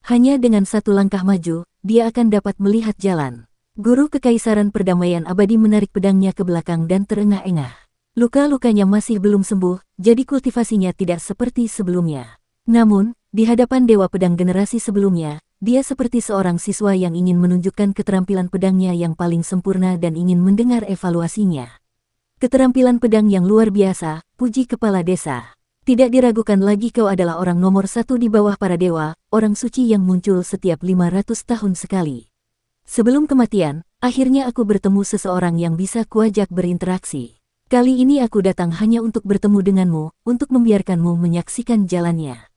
Hanya dengan satu langkah maju, dia akan dapat melihat jalan. Guru Kekaisaran Perdamaian Abadi menarik pedangnya ke belakang dan terengah-engah. Luka-lukanya masih belum sembuh, jadi kultivasinya tidak seperti sebelumnya. Namun, di hadapan Dewa Pedang generasi sebelumnya, dia seperti seorang siswa yang ingin menunjukkan keterampilan pedangnya yang paling sempurna dan ingin mendengar evaluasinya. Keterampilan pedang yang luar biasa, puji kepala desa. Tidak diragukan lagi kau adalah orang nomor satu di bawah para dewa, orang suci yang muncul setiap 500 tahun sekali. Sebelum kematian, akhirnya aku bertemu seseorang yang bisa kuajak berinteraksi. Kali ini aku datang hanya untuk bertemu denganmu, untuk membiarkanmu menyaksikan jalannya.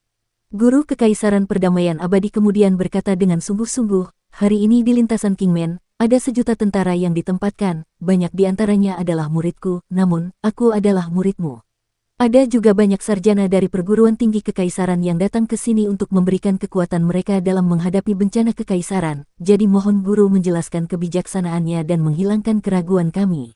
Guru Kekaisaran Perdamaian Abadi kemudian berkata dengan sungguh-sungguh, hari ini di lintasan Kingman, ada 1.000.000 tentara yang ditempatkan, banyak di antaranya adalah muridku, namun, aku adalah muridmu. Ada juga banyak sarjana dari perguruan tinggi kekaisaran yang datang ke sini untuk memberikan kekuatan mereka dalam menghadapi bencana kekaisaran, jadi mohon guru menjelaskan kebijaksanaannya dan menghilangkan keraguan kami.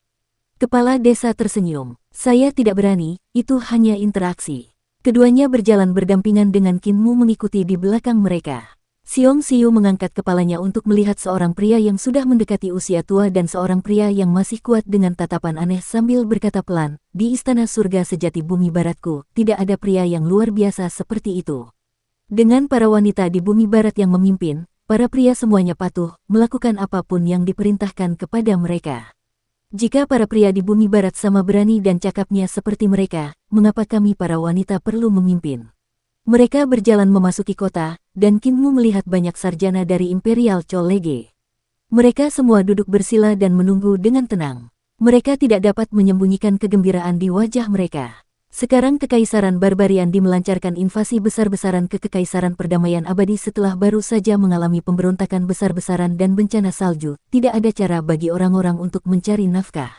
Kepala desa tersenyum. Saya tidak berani, itu hanya interaksi. Keduanya berjalan berdampingan dengan Kinmu mengikuti di belakang mereka. Siong Siu mengangkat kepalanya untuk melihat seorang pria yang sudah mendekati usia tua dan seorang pria yang masih kuat dengan tatapan aneh sambil berkata pelan, di istana surga sejati bumi baratku, tidak ada pria yang luar biasa seperti itu. Dengan para wanita di bumi barat yang memimpin, para pria semuanya patuh, melakukan apapun yang diperintahkan kepada mereka. Jika para pria di bumi barat sama berani dan cakapnya seperti mereka, mengapa kami para wanita perlu memimpin? Mereka berjalan memasuki kota, dan Kinmu melihat banyak sarjana dari Imperial Chollege. Mereka semua duduk bersila dan menunggu dengan tenang. Mereka tidak dapat menyembunyikan kegembiraan di wajah mereka. Sekarang Kekaisaran Barbarian melancarkan invasi besar-besaran ke Kekaisaran Perdamaian Abadi setelah baru saja mengalami pemberontakan besar-besaran dan bencana salju. Tidak ada cara bagi orang-orang untuk mencari nafkah.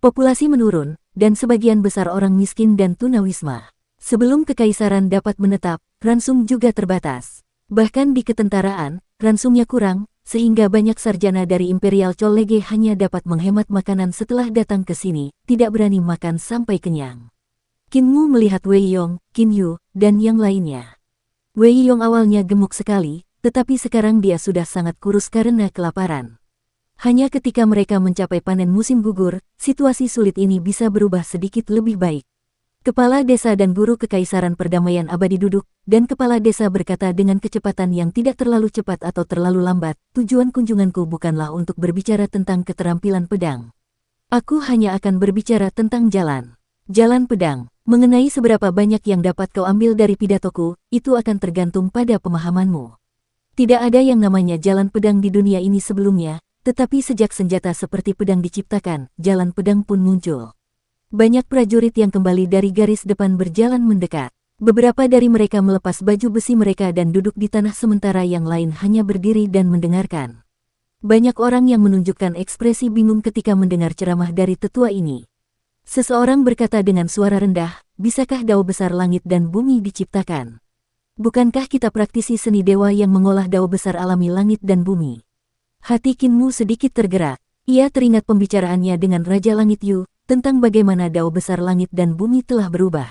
Populasi menurun, dan sebagian besar orang miskin dan tunawisma. Sebelum Kekaisaran dapat menetap, ransum juga terbatas. Bahkan di ketentaraan, ransumnya kurang, sehingga banyak sarjana dari Imperial Chollege hanya dapat menghemat makanan setelah datang ke sini, tidak berani makan sampai kenyang. Kinmu melihat Wei Yong, Qin Yu, dan yang lainnya. Wei Yong awalnya gemuk sekali, tetapi sekarang dia sudah sangat kurus karena kelaparan. Hanya ketika mereka mencapai panen musim gugur, situasi sulit ini bisa berubah sedikit lebih baik. Kepala desa dan guru Kekaisaran Perdamaian Abadi duduk, dan kepala desa berkata dengan kecepatan yang tidak terlalu cepat atau terlalu lambat, tujuan kunjunganku bukanlah untuk berbicara tentang keterampilan pedang. Aku hanya akan berbicara tentang jalan. Jalan pedang. Mengenai seberapa banyak yang dapat kau ambil dari pidatoku, itu akan tergantung pada pemahamanmu. Tidak ada yang namanya jalan pedang di dunia ini sebelumnya, tetapi sejak senjata seperti pedang diciptakan, jalan pedang pun muncul. Banyak prajurit yang kembali dari garis depan berjalan mendekat. Beberapa dari mereka melepas baju besi mereka dan duduk di tanah sementara yang lain hanya berdiri dan mendengarkan. Banyak orang yang menunjukkan ekspresi bingung ketika mendengar ceramah dari tetua ini. Seseorang berkata dengan suara rendah, bisakah dao besar langit dan bumi diciptakan? Bukankah kita praktisi seni dewa yang mengolah dao besar alami langit dan bumi? Hati Qin Mu sedikit tergerak. Ia teringat pembicaraannya dengan Raja Langit Yu, tentang bagaimana dao besar langit dan bumi telah berubah.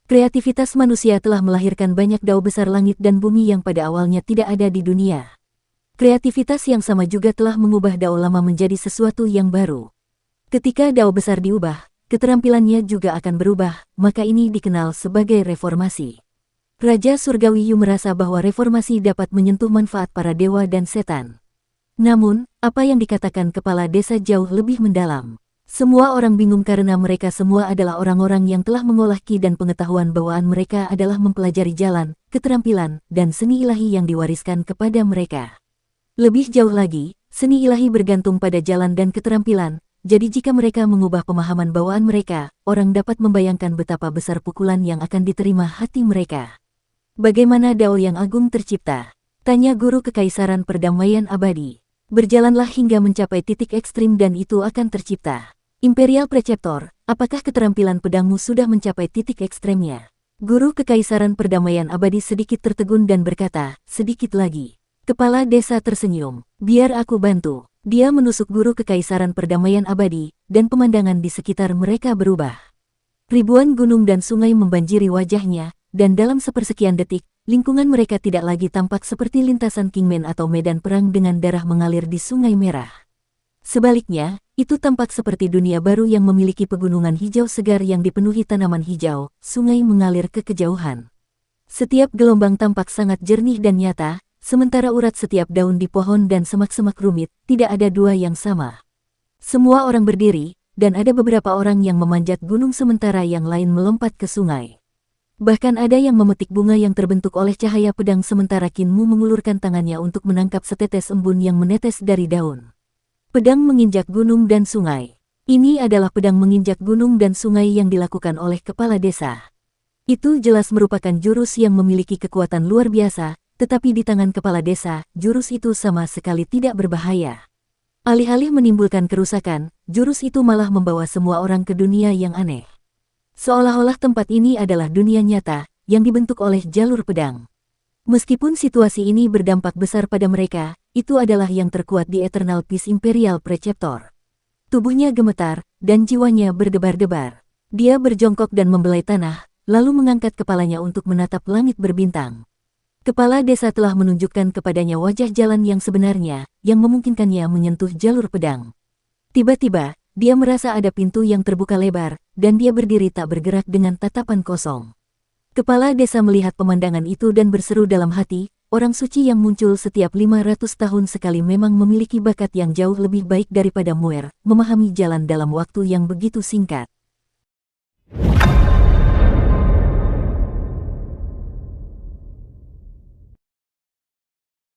Kreativitas manusia telah melahirkan banyak dao besar langit dan bumi yang pada awalnya tidak ada di dunia. Kreativitas yang sama juga telah mengubah dao lama menjadi sesuatu yang baru. Ketika dao besar diubah, keterampilannya juga akan berubah, maka ini dikenal sebagai reformasi. Raja Surgawi Yu merasa bahwa reformasi dapat menyentuh manfaat para dewa dan setan. Namun, apa yang dikatakan kepala desa jauh lebih mendalam. Semua orang bingung karena mereka semua adalah orang-orang yang telah mengolah ki dan pengetahuan bawaan mereka adalah mempelajari jalan, keterampilan, dan seni ilahi yang diwariskan kepada mereka. Lebih jauh lagi, seni ilahi bergantung pada jalan dan keterampilan, jadi jika mereka mengubah pemahaman bawaan mereka, orang dapat membayangkan betapa besar pukulan yang akan diterima hati mereka. Bagaimana dao yang agung tercipta? Tanya guru kekaisaran perdamaian abadi. Berjalanlah hingga mencapai titik ekstrim dan itu akan tercipta. Imperial Preceptor, apakah keterampilan pedangmu sudah mencapai titik ekstremnya? Guru kekaisaran perdamaian abadi sedikit tertegun dan berkata, sedikit lagi. Kepala desa tersenyum, biar aku bantu. Dia menusuk guru kekaisaran perdamaian abadi, dan pemandangan di sekitar mereka berubah. Ribuan gunung dan sungai membanjiri wajahnya, dan dalam sepersekian detik, lingkungan mereka tidak lagi tampak seperti lintasan Kingman atau medan perang dengan darah mengalir di Sungai Merah. Sebaliknya, itu tampak seperti dunia baru yang memiliki pegunungan hijau segar yang dipenuhi tanaman hijau, sungai mengalir ke kejauhan. Setiap gelombang tampak sangat jernih dan nyata, sementara urat setiap daun di pohon dan semak-semak rumit, tidak ada dua yang sama. Semua orang berdiri, dan ada beberapa orang yang memanjat gunung sementara yang lain melompat ke sungai. Bahkan ada yang memetik bunga yang terbentuk oleh cahaya pedang sementara Qin Mu mengulurkan tangannya untuk menangkap setetes embun yang menetes dari daun. Pedang menginjak gunung dan sungai. Ini adalah pedang menginjak gunung dan sungai yang dilakukan oleh kepala desa. Itu jelas merupakan jurus yang memiliki kekuatan luar biasa, tetapi di tangan kepala desa, jurus itu sama sekali tidak berbahaya. Alih-alih menimbulkan kerusakan, jurus itu malah membawa semua orang ke dunia yang aneh. Seolah-olah tempat ini adalah dunia nyata, yang dibentuk oleh jalur pedang. Meskipun situasi ini berdampak besar pada mereka, itu adalah yang terkuat di Eternal Peace Imperial Preceptor. Tubuhnya gemetar, dan jiwanya berdebar-debar. Dia berjongkok dan membelai tanah, lalu mengangkat kepalanya untuk menatap langit berbintang. Kepala desa telah menunjukkan kepadanya wajah jalan yang sebenarnya, yang memungkinkannya menyentuh jalur pedang. Tiba-tiba, dia merasa ada pintu yang terbuka lebar, dan dia berdiri tak bergerak dengan tatapan kosong. Kepala desa melihat pemandangan itu dan berseru dalam hati, orang suci yang muncul setiap 500 tahun sekali memang memiliki bakat yang jauh lebih baik daripada Muer, memahami jalan dalam waktu yang begitu singkat.